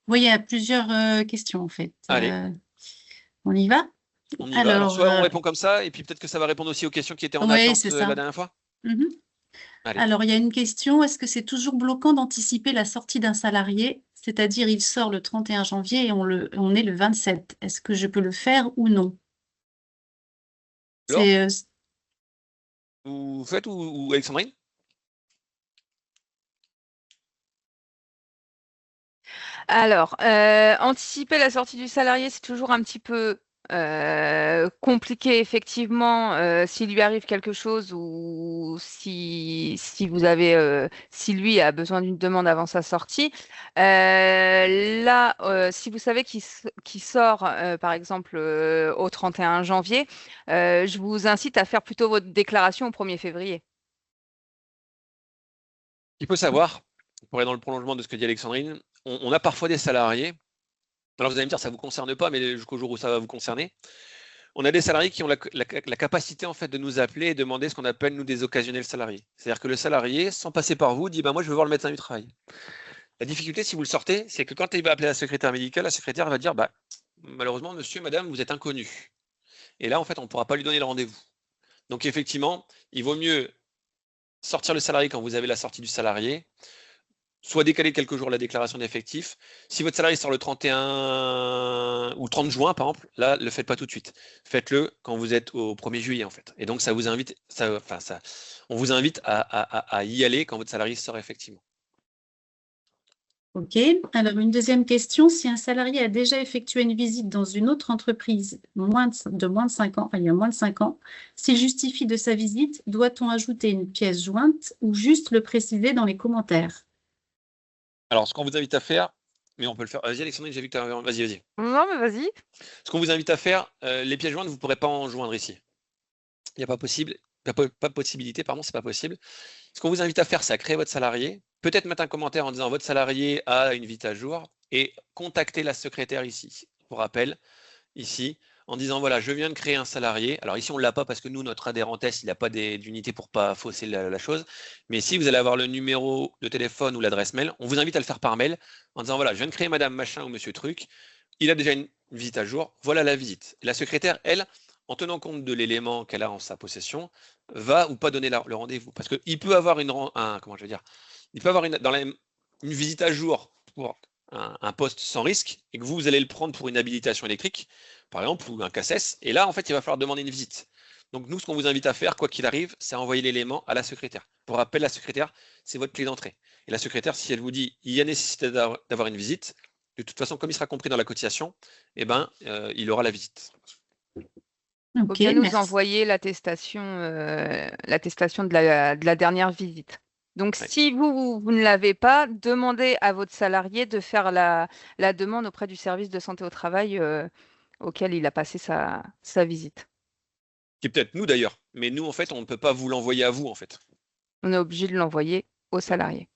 Oui, il y a plusieurs questions en fait. Allez. On y va? On y va. Alors, soit on répond comme ça, et puis peut-être que ça va répondre aussi aux questions qui étaient en attente la dernière fois. Alors, il y a une question, est-ce que c'est toujours bloquant d'anticiper la sortie d'un salarié? C'est-à-dire, il sort le 31 janvier et on est le 27. Est-ce que je peux le faire ou non? Vous faites ou Alexandrine? Alors, anticiper la sortie du salarié, c'est toujours un petit peu compliqué, effectivement, s'il lui arrive quelque chose ou si lui a besoin d'une demande avant sa sortie. Là, si vous savez qu'il sort, par exemple, au 31 janvier, je vous incite à faire plutôt votre déclaration au 1er février. Il faut savoir, pour aller dans le prolongement de ce que dit Alexandrine, on a parfois des salariés, alors vous allez me dire ça ne vous concerne pas, mais jusqu'au jour où ça va vous concerner, on a des salariés qui ont la capacité en fait de nous appeler et demander ce qu'on appelle nous des occasionnels salariés. C'est-à-dire que le salarié, sans passer par vous, dit moi je veux voir le médecin du travail. La difficulté, si vous le sortez, c'est que quand il va appeler la secrétaire médicale, la secrétaire va dire malheureusement monsieur, madame, vous êtes inconnu. Et là, en fait, on ne pourra pas lui donner le rendez-vous. Donc, effectivement, il vaut mieux sortir le salarié quand vous avez la sortie du salarié, soit décaler quelques jours la déclaration d'effectifs. Si votre salarié sort le 31 ou 30 juin, par exemple, là, ne le faites pas tout de suite. Faites-le quand vous êtes au 1er juillet, en fait. Et donc, ça vous invite, on vous invite à y aller quand votre salarié sort effectivement. Ok. Alors, une deuxième question. Si un salarié a déjà effectué une visite dans une autre entreprise de moins de 5 ans, il y a moins de 5 ans, s'il justifie de sa visite, doit-on ajouter une pièce jointe ou juste le préciser dans les commentaires? Alors, ce qu'on vous invite à faire, mais on peut le faire. Vas-y, Alexandrine, j'ai vu que tu as. Vas-y. Non, mais vas-y. Ce qu'on vous invite à faire, les pièces jointes, vous ne pourrez pas en joindre ici. Il n'y a pas possible. Pas possibilité, pardon, c'est pas possible. Ce qu'on vous invite à faire, c'est à créer votre salarié, peut-être mettre un commentaire en disant votre salarié a une visite à jour et contacter la secrétaire ici. Pour rappel, ici, en disant voilà, je viens de créer un salarié. Alors ici, on ne l'a pas parce que nous, notre adhérent test, il n'a pas d'unité pour ne pas fausser la chose. Mais si vous allez avoir le numéro de téléphone ou l'adresse mail, on vous invite à le faire par mail en disant voilà, je viens de créer madame machin ou monsieur truc. Il a déjà une visite à jour. Voilà la visite. La secrétaire, elle, en tenant compte de l'élément qu'elle a en sa possession, va ou pas donner le rendez-vous. Parce qu'il peut avoir il peut avoir une visite à jour pour un poste sans risque et que vous allez le prendre pour une habilitation électrique, par exemple, ou un CACES. Et là, en fait, il va falloir demander une visite. Donc, nous, ce qu'on vous invite à faire, quoi qu'il arrive, c'est envoyer l'élément à la secrétaire. Pour rappel, la secrétaire, c'est votre clé d'entrée. Et la secrétaire, si elle vous dit il y a nécessité d'avoir une visite, de toute façon, comme il sera compris dans la cotisation, eh ben, il aura la visite. Il faut Ok, bien nous merci. envoyer l'attestation de la dernière visite. Donc, Ouais. si vous ne l'avez pas, demandez à votre salarié de faire la demande auprès du service de santé au travail auquel il a passé sa visite. Qui est peut-être nous d'ailleurs, mais nous, en fait, on ne peut pas vous l'envoyer à vous, en fait. On est obligé de l'envoyer au salarié.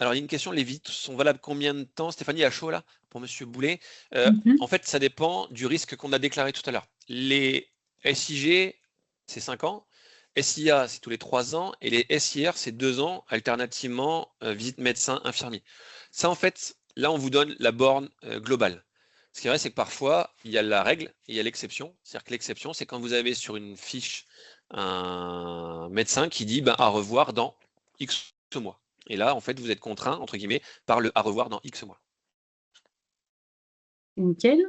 Alors, il y a une question, les visites sont valables combien de temps? Stéphanie, à chaud là, pour Monsieur Boulet. Mhm. En fait, ça dépend du risque qu'on a déclaré tout à l'heure. Les SIG, c'est 5 ans. SIA, c'est tous les 3 ans. Et les SIR, c'est 2 ans, alternativement, visite médecin, infirmier. Ça, en fait, là, on vous donne la borne globale. Ce qui est vrai, c'est que parfois, il y a la règle et il y a l'exception. C'est-à-dire que l'exception, c'est quand vous avez sur une fiche un médecin qui dit à revoir dans X mois. Et là, en fait, vous êtes contraint, entre guillemets, par le à revoir dans X mois. Nickel.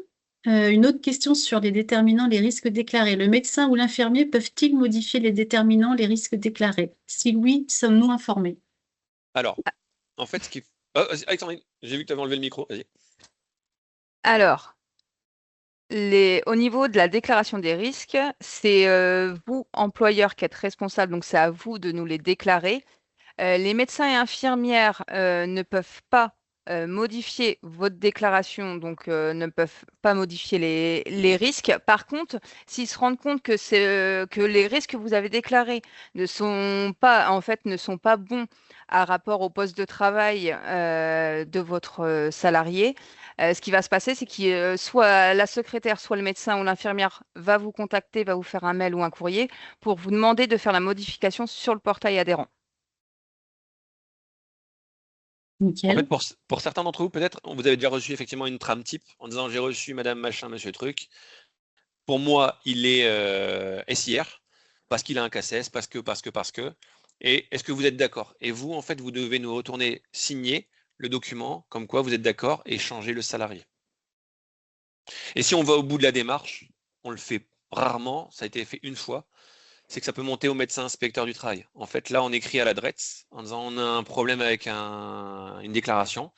Une autre question sur les déterminants, les risques déclarés. Le médecin ou l'infirmier peuvent-ils modifier les déterminants, les risques déclarés? Si oui, sommes-nous informés? Alors, en fait, ce qui. Alexandrine, j'ai vu que tu avais enlevé le micro. Vas-y. Alors, au niveau de la déclaration des risques, c'est vous, employeur, qui êtes responsable, donc c'est à vous de nous les déclarer. Les médecins et infirmières ne peuvent pas modifier votre déclaration, donc ne peuvent pas modifier les risques. Par contre, s'ils se rendent compte que les risques que vous avez déclarés ne sont pas bons à rapport au poste de travail de votre salarié, ce qui va se passer, c'est que soit la secrétaire, soit le médecin ou l'infirmière va vous contacter, va vous faire un mail ou un courrier pour vous demander de faire la modification sur le portail adhérent. En Nickel. fait, pour certains d'entre vous, peut-être, vous avez déjà reçu effectivement une trame type en disant j'ai reçu madame machin, monsieur truc. Pour moi, il est SIR parce qu'il a un CACES, parce que. Et est-ce que vous êtes d'accord? Et vous, en fait, vous devez nous retourner signer le document comme quoi vous êtes d'accord et changer le salarié. Et si on va au bout de la démarche, on le fait rarement, ça a été fait une fois, c'est que ça peut monter au médecin inspecteur du travail. En fait, là, on écrit à la DRETS en disant on a un problème avec une déclaration.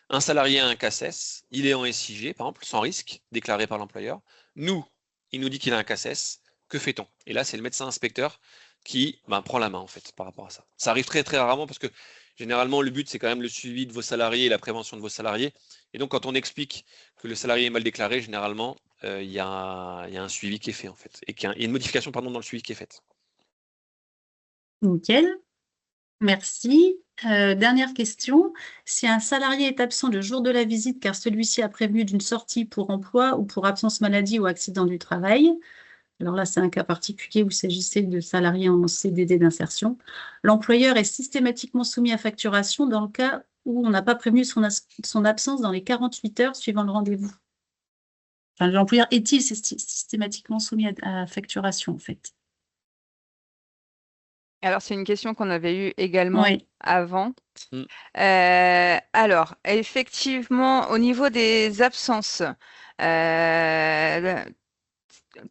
Un salarié a un CACES, il est en SIG, par exemple, sans risque, déclaré par l'employeur. Nous, il nous dit qu'il a un CACES, que fait-on? Et là, c'est le médecin inspecteur qui prend la main, en fait, par rapport à ça. Ça arrive très, très rarement parce que généralement, le but, c'est quand même le suivi de vos salariés et la prévention de vos salariés. Et donc, quand on explique que le salarié est mal déclaré, généralement, il y a un suivi qui est fait, en fait. Et qu'il y a une modification, pardon, dans le suivi qui est faite. Nickel. Merci. Dernière question. Si un salarié est absent le jour de la visite car celui-ci a prévenu d'une sortie pour emploi ou pour absence maladie ou accident du travail, alors là, c'est un cas particulier où il s'agissait de salariés en CDD d'insertion, l'employeur est systématiquement soumis à facturation dans le cas où on n'a pas prévenu son absence dans les 48 heures suivant le rendez-vous. enfin, l'employeur est-il systématiquement soumis à facturation, en fait? Alors, c'est une question qu'on avait eue également Oui, avant. Mm. Alors, effectivement, au niveau des absences,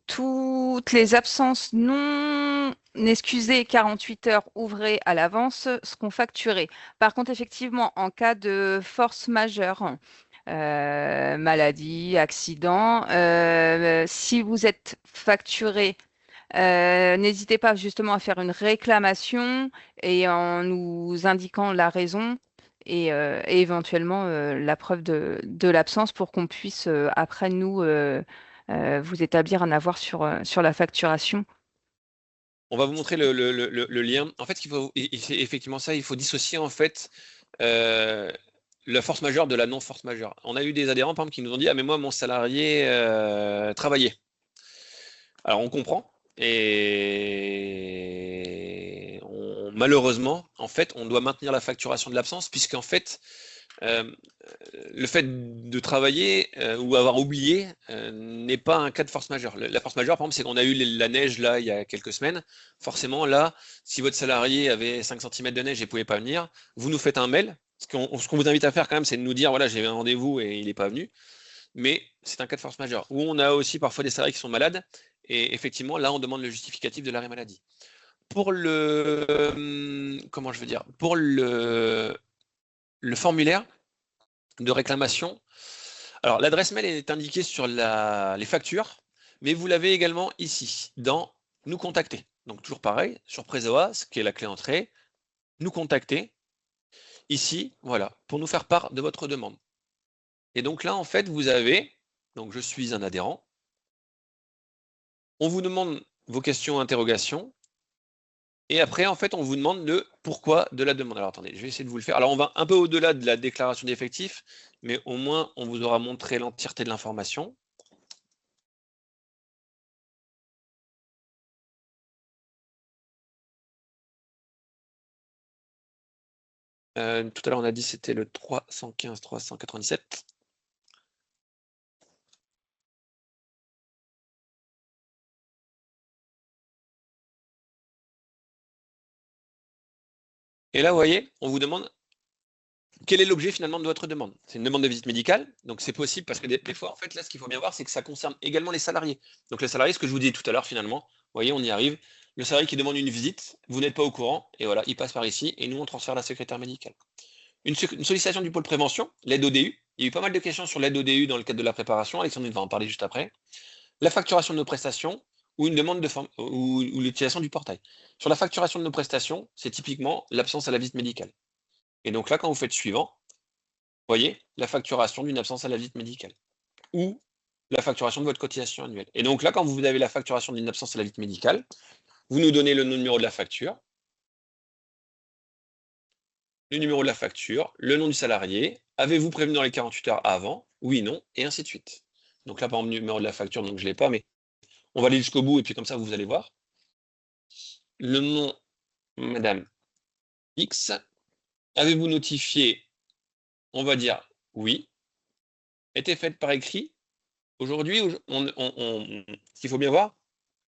toutes les absences non excusées 48 heures ouvrées à l'avance seront facturées. Par contre, effectivement, en cas de force majeure, maladie, accident, si vous êtes facturé, n'hésitez pas justement à faire une réclamation et en nous indiquant la raison et éventuellement la preuve de l'absence pour qu'on puisse après nous vous établir un avoir sur la facturation. On va vous montrer le lien. En fait, c'est effectivement ça, il faut dissocier en fait la force majeure de la non-force majeure. On a eu des adhérents, par exemple, qui nous ont dit: ah, mais moi, mon salarié travaillait. Alors, on comprend. Et malheureusement, en fait, on doit maintenir la facturation de l'absence, puisqu'en fait, le fait de travailler ou avoir oublié n'est pas un cas de force majeure. La force majeure, par exemple, c'est qu'on a eu la neige là il y a quelques semaines. Forcément, là, si votre salarié avait 5 cm de neige et ne pouvait pas venir, vous nous faites un mail. Ce qu'on vous invite à faire quand même, c'est de nous dire: voilà, j'ai un rendez-vous et il n'est pas venu. Mais c'est un cas de force majeure. Ou on a aussi parfois des salariés qui sont malades. Et effectivement, là, on demande le justificatif de l'arrêt maladie. Pour comment je veux dire, pour le formulaire de réclamation, alors l'adresse mail est indiquée sur les factures, mais vous l'avez également ici, dans nous contacter. Donc toujours pareil, sur Prezoa, ce qui est la clé entrée, nous contacter, ici, voilà, pour nous faire part de votre demande. Et donc là, en fait, vous avez, donc je suis un adhérent, on vous demande vos questions, interrogations, et après, en fait, on vous demande le pourquoi de la demande. Alors attendez, je vais essayer de vous le faire. Alors on va un peu au-delà de la déclaration d'effectifs, mais au moins on vous aura montré l'entièreté de l'information. Tout à l'heure, on a dit que c'était le 315 397. Et là, vous voyez, on vous demande quel est l'objet finalement de votre demande. C'est une demande de visite médicale, donc c'est possible parce que des fois, en fait, là, ce qu'il faut bien voir, c'est que ça concerne également les salariés. Donc les salariés, ce que je vous disais tout à l'heure, finalement, vous voyez, on y arrive. Le salarié qui demande une visite, vous n'êtes pas au courant, et voilà, il passe par ici, et nous, on transfère la secrétaire médicale. Une sollicitation du pôle prévention, l'aide au DU. Il y a eu pas mal de questions sur l'aide au DU dans le cadre de la préparation. Alexandre va en parler juste après. La facturation de nos prestations ou une demande de ou l'utilisation du portail. Sur la facturation de nos prestations, c'est typiquement l'absence à la visite médicale. Et donc là, quand vous faites suivant, vous voyez la facturation d'une absence à la visite médicale ou la facturation de votre cotisation annuelle. Et donc là, quand vous avez la facturation d'une absence à la visite médicale, vous nous donnez le numéro de la facture, le numéro de la facture, le nom du salarié, avez-vous prévenu dans les 48 heures avant, oui, non, et ainsi de suite. Donc là, par exemple, le numéro de la facture, donc je ne l'ai pas, mais on va aller jusqu'au bout, et puis comme ça, vous allez voir. Le nom, Madame X, avez-vous notifié, on va dire oui, était faite par écrit. Aujourd'hui, ce qu'il faut bien voir,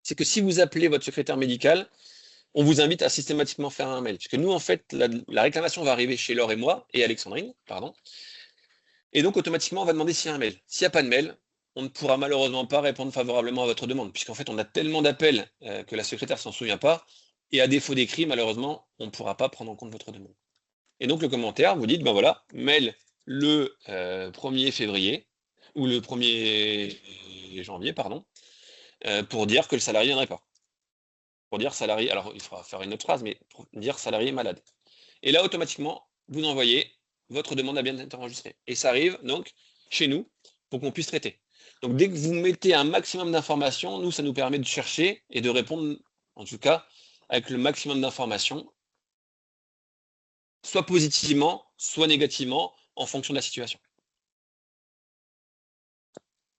c'est que si vous appelez votre secrétaire médical, on vous invite à systématiquement faire un mail. Puisque nous, en fait, la réclamation va arriver chez Laure et moi, et Alexandrine, pardon. Et donc, automatiquement, on va demander s'il y a un mail. S'il n'y a pas de mail, on ne pourra malheureusement pas répondre favorablement à votre demande, puisqu'en fait, on a tellement d'appels que la secrétaire ne s'en souvient pas, et à défaut d'écrit, malheureusement, on ne pourra pas prendre en compte votre demande. Et donc, le commentaire, vous dites, ben voilà, mail le 1er février, ou le 1er janvier, pardon, pour dire que le salarié ne viendrait pas. Pour dire salarié, alors il faudra faire une autre phrase, mais pour dire salarié malade. Et là, automatiquement, vous envoyez votre demande à bien être enregistrée. Et ça arrive donc chez nous pour qu'on puisse traiter. Donc dès que vous mettez un maximum d'informations, nous, ça nous permet de chercher et de répondre, en tout cas, avec le maximum d'informations, soit positivement, soit négativement, en fonction de la situation.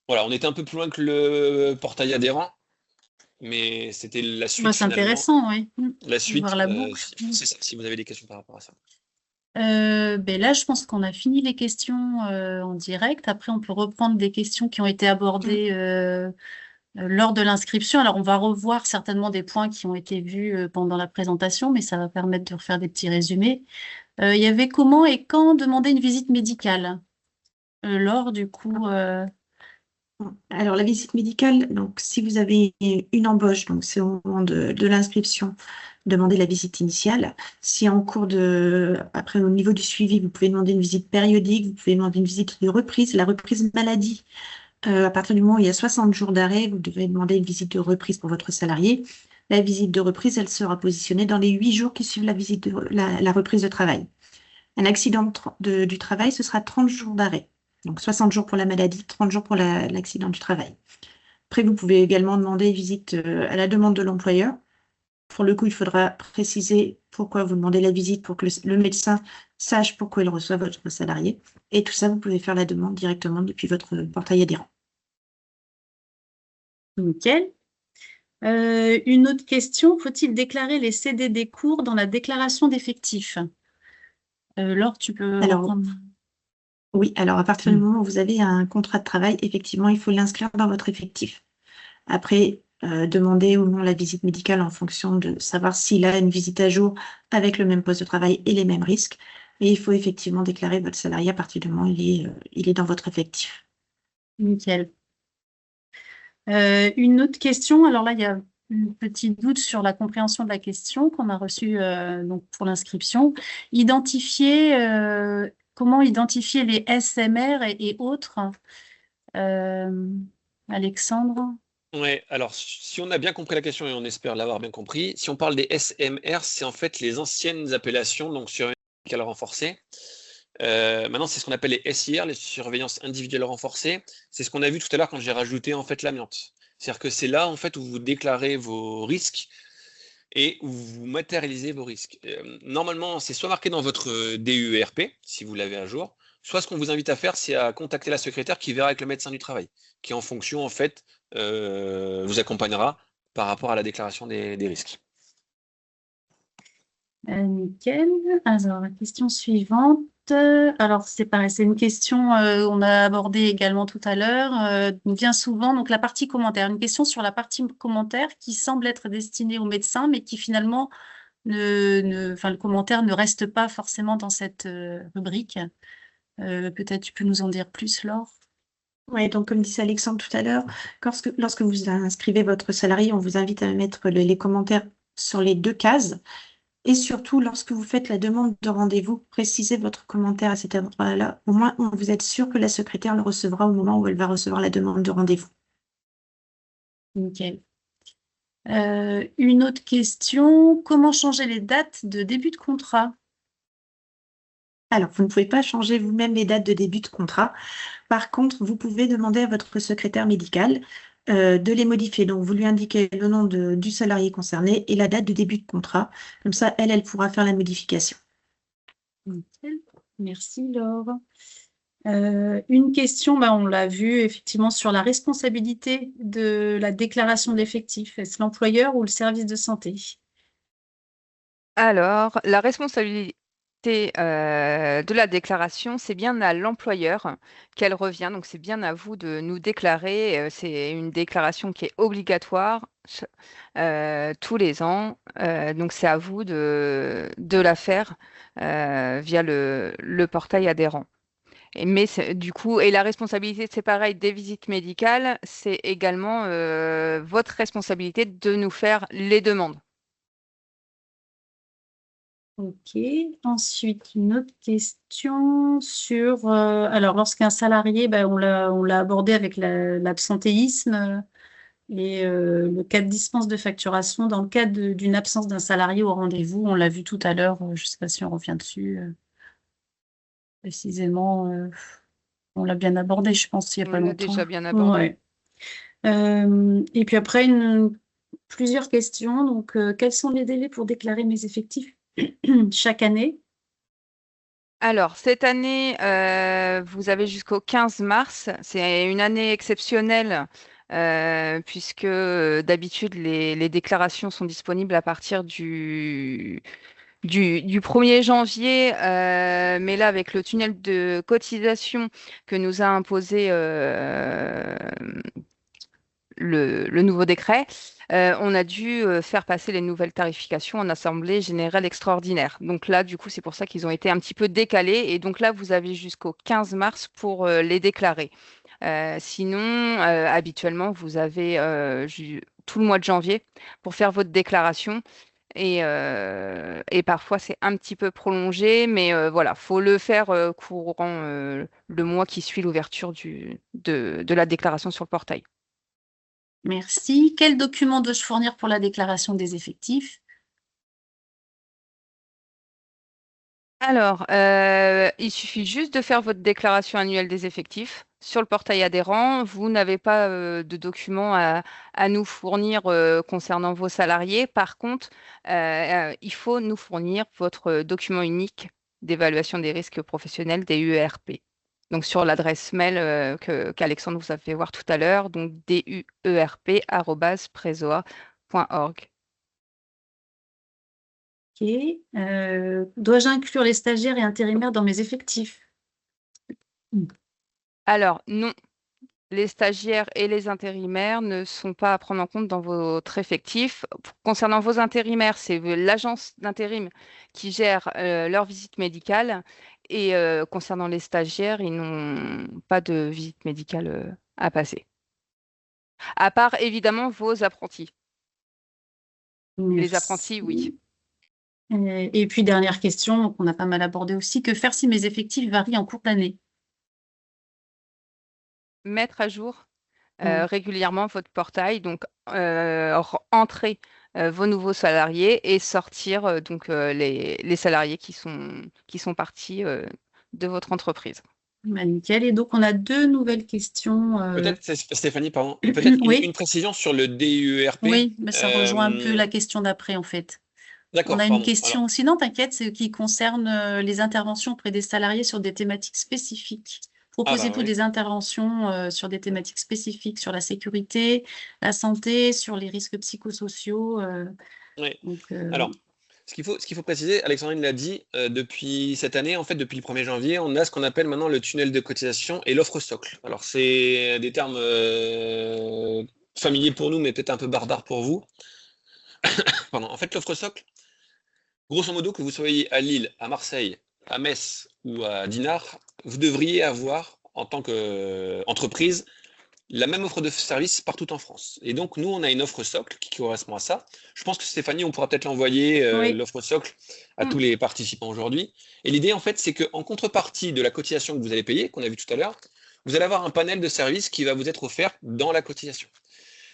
Voilà, on était un peu plus loin que le portail adhérent, mais c'était la suite. C'est intéressant, oui. La suite, Voir la boucle. c'est ça, si vous avez des questions par rapport à ça. Ben là, je pense qu'on a fini les questions en direct. Après, on peut reprendre des questions qui ont été abordées lors de l'inscription. Alors, on va revoir certainement des points qui ont été vus pendant la présentation, mais ça va permettre de refaire des petits résumés. Il y avait comment et quand demander une visite médicale? Laure, du coup, Alors, la visite médicale, donc si vous avez une embauche, donc c'est au moment de l'inscription, demandez la visite initiale. Si en cours après au niveau du suivi, vous pouvez demander une visite périodique, vous pouvez demander une visite de reprise. La reprise maladie, à partir du moment où il y a 60 jours d'arrêt, vous devez demander une visite de reprise pour votre salarié. La visite de reprise, elle sera positionnée dans les 8 jours qui suivent la reprise de travail. Un accident du travail, ce sera 30 jours d'arrêt. Donc 60 jours pour la maladie, 30 jours pour l'accident du travail. Après, vous pouvez également demander une visite à la demande de l'employeur. Pour le coup, il faudra préciser pourquoi vous demandez la visite pour que le médecin sache pourquoi il reçoit votre salarié. Et tout ça, vous pouvez faire la demande directement depuis votre portail adhérent. nickel. Une autre question, faut-il déclarer les CDD courts dans la déclaration d'effectifs? Laure, tu peux Alors, reprendre. oui, alors à partir du moment où vous avez un contrat de travail, effectivement, il faut l'inscrire dans votre effectif. Après, demander ou non la visite médicale en fonction de savoir s'il a une visite à jour avec le même poste de travail et les mêmes risques. Et il faut effectivement déclarer votre salarié à partir du moment où il est dans votre effectif. Nickel. Une autre question, alors là, il y a un petit doute sur la compréhension de la question qu'on a reçue donc pour l'inscription. Comment identifier les SMR et autres? Alexandre? Ouais, alors si on a bien compris la question et on espère l'avoir bien compris, si on parle des SMR, c'est en fait les anciennes appellations, donc surveillance médicale renforcée. Maintenant, c'est ce qu'on appelle les SIR, les surveillances individuelles renforcées. C'est ce qu'on a vu tout à l'heure quand j'ai rajouté en fait l'amiante. C'est-à-dire que c'est là en fait où vous déclarez vos risques et où vous matérialisez vos risques. Normalement, c'est soit marqué dans votre DUERP, si vous l'avez à jour, soit ce qu'on vous invite à faire, c'est à contacter la secrétaire qui verra avec le médecin du travail, qui en fonction, en fait, vous accompagnera par rapport à la déclaration des risques. Nickel. Alors, la question suivante. Alors, c'est pareil, c'est une question on a abordée également tout à l'heure. Bien souvent, donc la partie commentaire. Une question sur la partie commentaire qui semble être destinée aux médecins, mais qui finalement, le commentaire ne reste pas forcément dans cette rubrique. Peut-être tu peux nous en dire plus, Laure? Oui, donc comme disait Alexandre tout à l'heure, lorsque vous inscrivez votre salarié, on vous invite à mettre les commentaires sur les 2 cases. Et surtout, lorsque vous faites la demande de rendez-vous, précisez votre commentaire à cet endroit-là. Au moins, vous êtes sûr que la secrétaire le recevra au moment où elle va recevoir la demande de rendez-vous. Nickel. Une autre question. Comment changer les dates de début de contrat? Alors, vous ne pouvez pas changer vous-même les dates de début de contrat. Par contre, vous pouvez demander à votre secrétaire médical de les modifier. Donc, vous lui indiquez le nom du salarié concerné et la date de début de contrat. Comme ça, elle pourra faire la modification. Nickel. Merci, Laure. Une question, on l'a vu effectivement sur la responsabilité de la déclaration d'effectifs. Est-ce l'employeur ou le service de santé? Alors, la responsabilité de la déclaration, c'est bien à l'employeur qu'elle revient. Donc, c'est bien à vous de nous déclarer. C'est une déclaration qui est obligatoire tous les ans. Donc, c'est à vous de la faire via le portail adhérent. Mais du coup, et la responsabilité, c'est pareil, des visites médicales, c'est également votre responsabilité de nous faire les demandes. Ok. Ensuite, une autre question sur, alors lorsqu'un salarié, on l'a abordé avec l'absentéisme et le cas de dispense de facturation dans le cas d'une absence d'un salarié au rendez-vous. On l'a vu tout à l'heure, je ne sais pas si on revient dessus précisément. On l'a bien abordé, je pense, il n'y a pas On l'a longtemps. déjà bien abordé. Ouais. Et puis après, plusieurs questions. Donc, quels sont les délais pour déclarer mes effectifs chaque année? Alors, cette année, vous avez jusqu'au 15 mars. C'est une année exceptionnelle puisque d'habitude, les déclarations sont disponibles à partir du du 1er janvier, mais là, avec le tunnel de cotisation que nous a imposé le nouveau décret, on a dû faire passer les nouvelles tarifications en assemblée générale extraordinaire. Donc là, du coup, c'est pour ça qu'ils ont été un petit peu décalés. Et donc là, vous avez jusqu'au 15 mars pour les déclarer. Sinon, habituellement, vous avez tout le mois de janvier pour faire votre déclaration. Et parfois, c'est un petit peu prolongé, mais voilà, faut le faire courant le mois qui suit l'ouverture de la déclaration sur le portail. Merci. Quel document dois-je fournir pour la déclaration des effectifs? Alors, il suffit juste de faire votre déclaration annuelle des effectifs sur le portail adhérent. Vous n'avez pas de documents à nous fournir concernant vos salariés. Par contre, il faut nous fournir votre document unique d'évaluation des risques professionnels, des UERP. Donc, sur l'adresse mail qu'Alexandre vous a fait voir tout à l'heure, donc duerp@presoa.org. Ok. Dois-je inclure les stagiaires et intérimaires dans mes effectifs? Alors, non. Les stagiaires et les intérimaires ne sont pas à prendre en compte dans votre effectif. Concernant vos intérimaires, c'est l'agence d'intérim qui gère leur visite médicale. Et concernant les stagiaires, ils n'ont pas de visite médicale à passer. À part, évidemment, vos apprentis. Les apprentis, oui. Et puis, dernière question qu'on a pas mal abordée aussi, que faire si mes effectifs varient en cours d'année? Mettre à jour régulièrement votre portail, donc entrer vos nouveaux salariés et sortir donc les salariés qui sont partis de votre entreprise. Bah, nickel. Et donc, on a 2 nouvelles questions. Peut-être, Stéphanie, pardon, peut-être Oui. une précision sur le DUERP. Oui, mais ça rejoint un peu la question d'après, en fait. On D'accord, a une pardon. question aussi, non, t'inquiète, c'est qui concerne les interventions auprès des salariés sur des thématiques spécifiques. Proposez-vous oui. des interventions sur des thématiques spécifiques, sur la sécurité, la santé, sur les risques psychosociaux. Oui. Donc, Alors, ce qu'il faut préciser, Alexandrine l'a dit, depuis cette année, en fait, depuis le 1er janvier, on a ce qu'on appelle maintenant le tunnel de cotisation et l'offre socle. Alors, c'est des termes familiers pour nous, mais peut-être un peu barbares pour vous. Pardon. En fait, l'offre socle, grosso modo, que vous soyez à Lille, à Marseille, à Metz ou à Dinard, vous devriez avoir, en tant qu'entreprise, la même offre de service partout en France. Et donc, nous, on a une offre socle qui correspond à ça. Je pense que Stéphanie, on pourra peut-être l'envoyer, Oui. l'offre socle, à tous les participants aujourd'hui. Et l'idée, en fait, c'est qu'en contrepartie de la cotisation que vous allez payer, qu'on a vu tout à l'heure, vous allez avoir un panel de services qui va vous être offert dans la cotisation.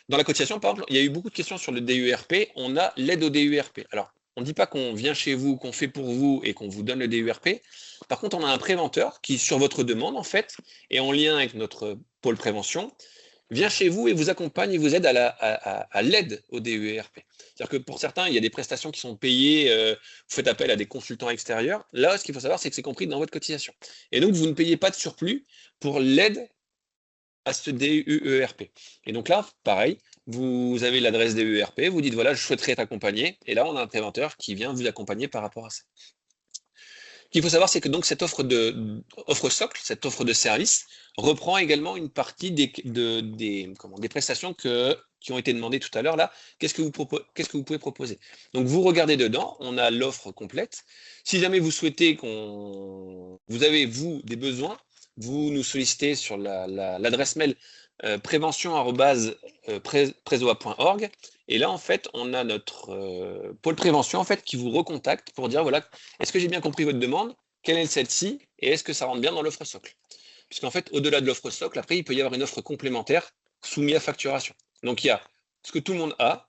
Dans la cotisation, par exemple, il y a eu beaucoup de questions sur le DURP. On a l'aide au DURP. Alors, on ne dit pas qu'on vient chez vous, qu'on fait pour vous et qu'on vous donne le DURP. Par contre, on a un préventeur qui, sur votre demande, en fait, et en lien avec notre pôle prévention, vient chez vous et vous accompagne et vous aide à l'aide au DUERP. C'est-à-dire que pour certains, il y a des prestations qui sont payées, vous faites appel à des consultants extérieurs. Là, ce qu'il faut savoir, c'est que c'est compris dans votre cotisation. Et donc, vous ne payez pas de surplus pour l'aide à ce DUERP. Et donc là, pareil, vous avez l'adresse DUERP, vous dites voilà, je souhaiterais être accompagné. Et là, on a un préventeur qui vient vous accompagner par rapport à ça. Ce qu'il faut savoir, c'est que donc cette offre socle, cette offre de service, reprend également une partie des prestations qui ont été demandées tout à l'heure. Là, qu'est-ce que vous pouvez proposer? Donc, vous regardez dedans, on a l'offre complète. Si jamais vous souhaitez vous avez, vous, des besoins, vous nous sollicitez sur l'adresse mail prévention@presoa.org. Et là, en fait, on a notre pôle prévention en fait, qui vous recontacte pour dire, voilà, est-ce que j'ai bien compris votre demande? Quelle est celle-ci? Et est-ce que ça rentre bien dans l'offre socle? Puisqu'en fait, au-delà de l'offre socle, après, il peut y avoir une offre complémentaire soumise à facturation. Donc, il y a ce que tout le monde a,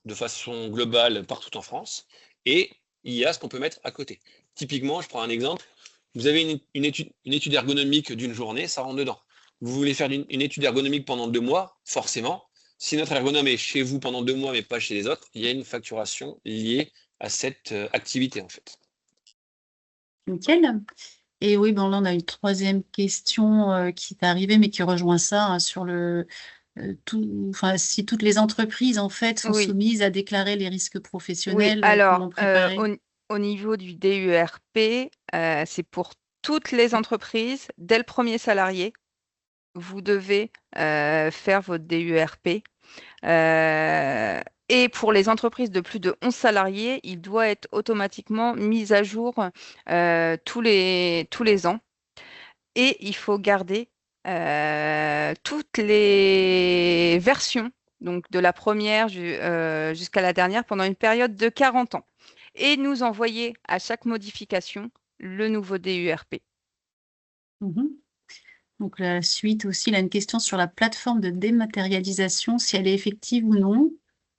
de façon globale, partout en France, et il y a ce qu'on peut mettre à côté. Typiquement, je prends un exemple, vous avez une étude ergonomique d'une journée, ça rentre dedans. Vous voulez faire une étude ergonomique pendant 2 mois, forcément, si notre ergonome est chez vous pendant 2 mois, mais pas chez les autres, il y a une facturation liée à cette activité, en fait. Nickel. Et oui, bon, là, on a une 3e question qui est arrivée, mais qui rejoint ça, hein, sur si toutes les entreprises, en fait, sont Oui. soumises à déclarer les risques Oui, professionnels, alors comment préparer? au niveau du DURP, c'est pour toutes les entreprises, dès le premier salarié, vous devez faire votre DURP. Et pour les entreprises de plus de 11 salariés, il doit être automatiquement mis à jour tous les ans. Et il faut garder toutes les versions, donc de la première jusqu'à la dernière, pendant une période de 40 ans. Et nous envoyer à chaque modification le nouveau DURP. Mhm. Donc la suite aussi, il a une question sur la plateforme de dématérialisation, si elle est effective ou non.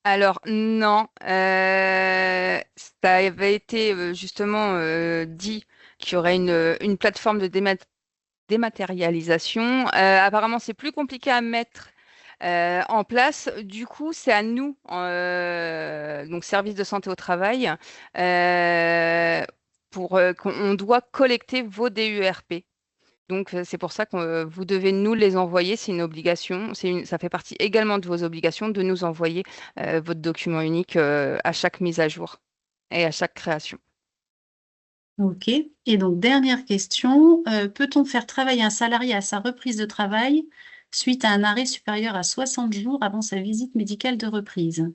Alors non, ça avait été justement dit qu'il y aurait une plateforme de dématérialisation. Apparemment, c'est plus compliqué à mettre en place. Du coup, c'est à nous, donc service de santé au travail, qu'on doit collecter vos DURP. Donc, c'est pour ça que vous devez nous les envoyer. C'est une obligation. Ça fait partie également de vos obligations de nous envoyer votre document unique à chaque mise à jour et à chaque création. Ok. Et donc, dernière question, peut-on faire travailler un salarié à sa reprise de travail suite à un arrêt supérieur à 60 jours avant sa visite médicale de reprise?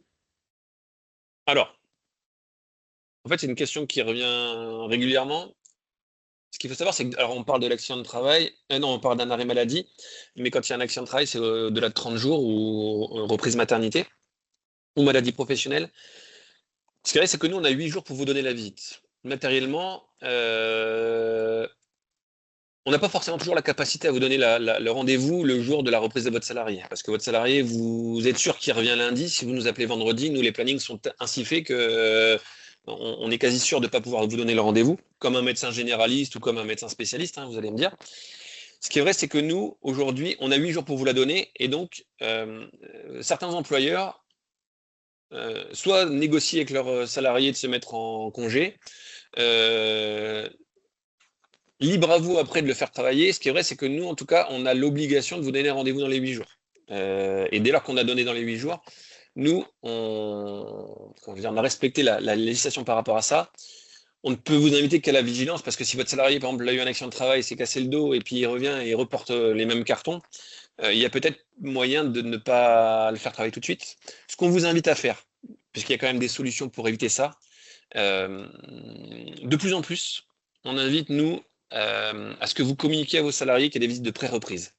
Alors, en fait, c'est une question qui revient régulièrement. Ce qu'il faut savoir, c'est que, alors on parle de l'accident de travail, non, on parle d'un arrêt maladie, mais quand il y a un accident de travail, c'est au-delà de 30 jours ou reprise maternité ou maladie professionnelle. Ce qui est vrai, c'est que nous, on a 8 jours pour vous donner la visite. Matériellement, on n'a pas forcément toujours la capacité à vous donner le rendez-vous le jour de la reprise de votre salarié. Parce que votre salarié, vous êtes sûr qu'il revient lundi. Si vous nous appelez vendredi, nous, les plannings sont ainsi faits que on est quasi sûr de ne pas pouvoir vous donner le rendez-vous, comme un médecin généraliste ou comme un médecin spécialiste, hein, vous allez me dire. Ce qui est vrai, c'est que nous, aujourd'hui, on a 8 jours pour vous la donner. Et donc, certains employeurs soit négocient avec leurs salariés de se mettre en congé, libre à vous après de le faire travailler. Ce qui est vrai, c'est que nous, en tout cas, on a l'obligation de vous donner rendez-vous dans les 8 jours. Et dès lors qu'on a donné dans les 8 jours, nous, on a respecté la législation par rapport à ça. On ne peut vous inviter qu'à la vigilance, parce que si votre salarié, par exemple, a eu un accident de travail, s'est cassé le dos, et puis il revient et il reporte les mêmes cartons, il y a peut-être moyen de ne pas le faire travailler tout de suite. Ce qu'on vous invite à faire, puisqu'il y a quand même des solutions pour éviter ça, de plus en plus, on invite, nous, à ce que vous communiquiez à vos salariés qu'il y a des visites de pré-reprise.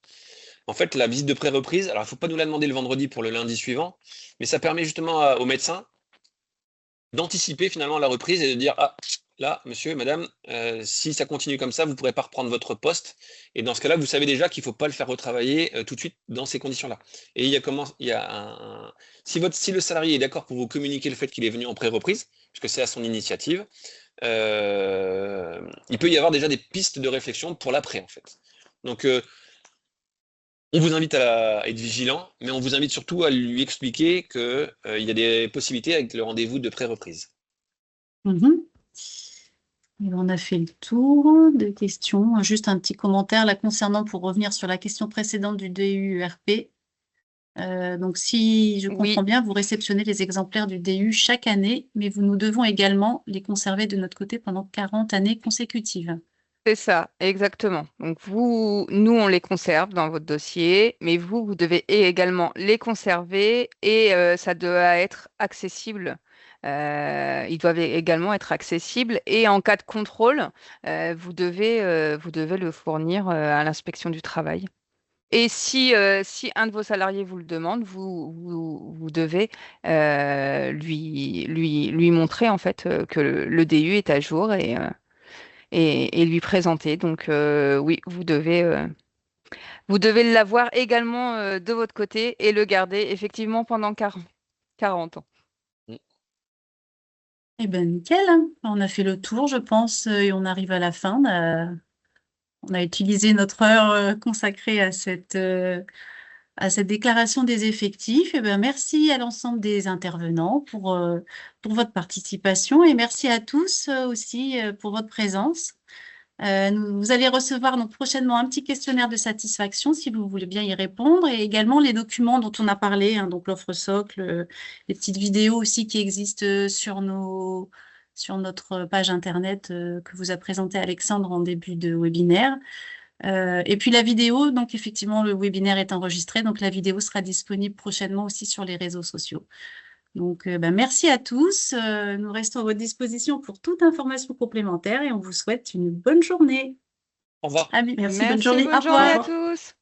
En fait, la visite de pré-reprise, alors il ne faut pas nous la demander le vendredi pour le lundi suivant, mais ça permet justement aux médecins d'anticiper finalement la reprise et de dire, ah, là, monsieur, madame, si ça continue comme ça, vous ne pourrez pas reprendre votre poste. Et dans ce cas-là, vous savez déjà qu'il ne faut pas le faire retravailler tout de suite dans ces conditions-là. Et si le salarié est d'accord pour vous communiquer le fait qu'il est venu en pré-reprise, puisque c'est à son initiative, il peut y avoir déjà des pistes de réflexion pour l'après, en fait. Donc, on vous invite à être vigilant, mais on vous invite surtout à lui expliquer qu'il y a des possibilités avec le rendez-vous de pré-reprise. Mhm. Et on a fait le tour de questions. Juste un petit commentaire là concernant, pour revenir sur la question précédente du DURP. Donc, si je comprends Oui, bien, vous réceptionnez les exemplaires du DU chaque année, mais nous devons également les conserver de notre côté pendant 40 années consécutives. c'est ça, exactement. Donc nous, on les conserve dans votre dossier, mais vous devez également les conserver et ça doit être accessible. Ils doivent également être accessibles et en cas de contrôle, vous devez le fournir à l'inspection du travail. Et si un de vos salariés vous le demande, vous devez lui montrer en fait que le DU est à jour et lui présenter. Donc oui, vous devez l'avoir également de votre côté et le garder effectivement pendant 40 ans. Eh bien, nickel, hein. On a fait le tour, je pense, et on arrive à la fin. On a utilisé notre heure consacrée à cette déclaration des effectifs. Eh bien, merci à l'ensemble des intervenants pour votre participation et merci à tous aussi pour votre présence. Vous allez recevoir donc prochainement un petit questionnaire de satisfaction si vous voulez bien y répondre et également les documents dont on a parlé, hein, donc l'offre socle, les petites vidéos aussi qui existent sur sur notre page internet que vous a présenté Alexandre en début de webinaire. Et puis la vidéo, donc effectivement, le webinaire est enregistré, donc la vidéo sera disponible prochainement aussi sur les réseaux sociaux. Donc, merci à tous. Nous restons à votre disposition pour toute information complémentaire et on vous souhaite une bonne journée. Au revoir. Merci, bonne Merci, journée. bonne Au journée revoir. à tous.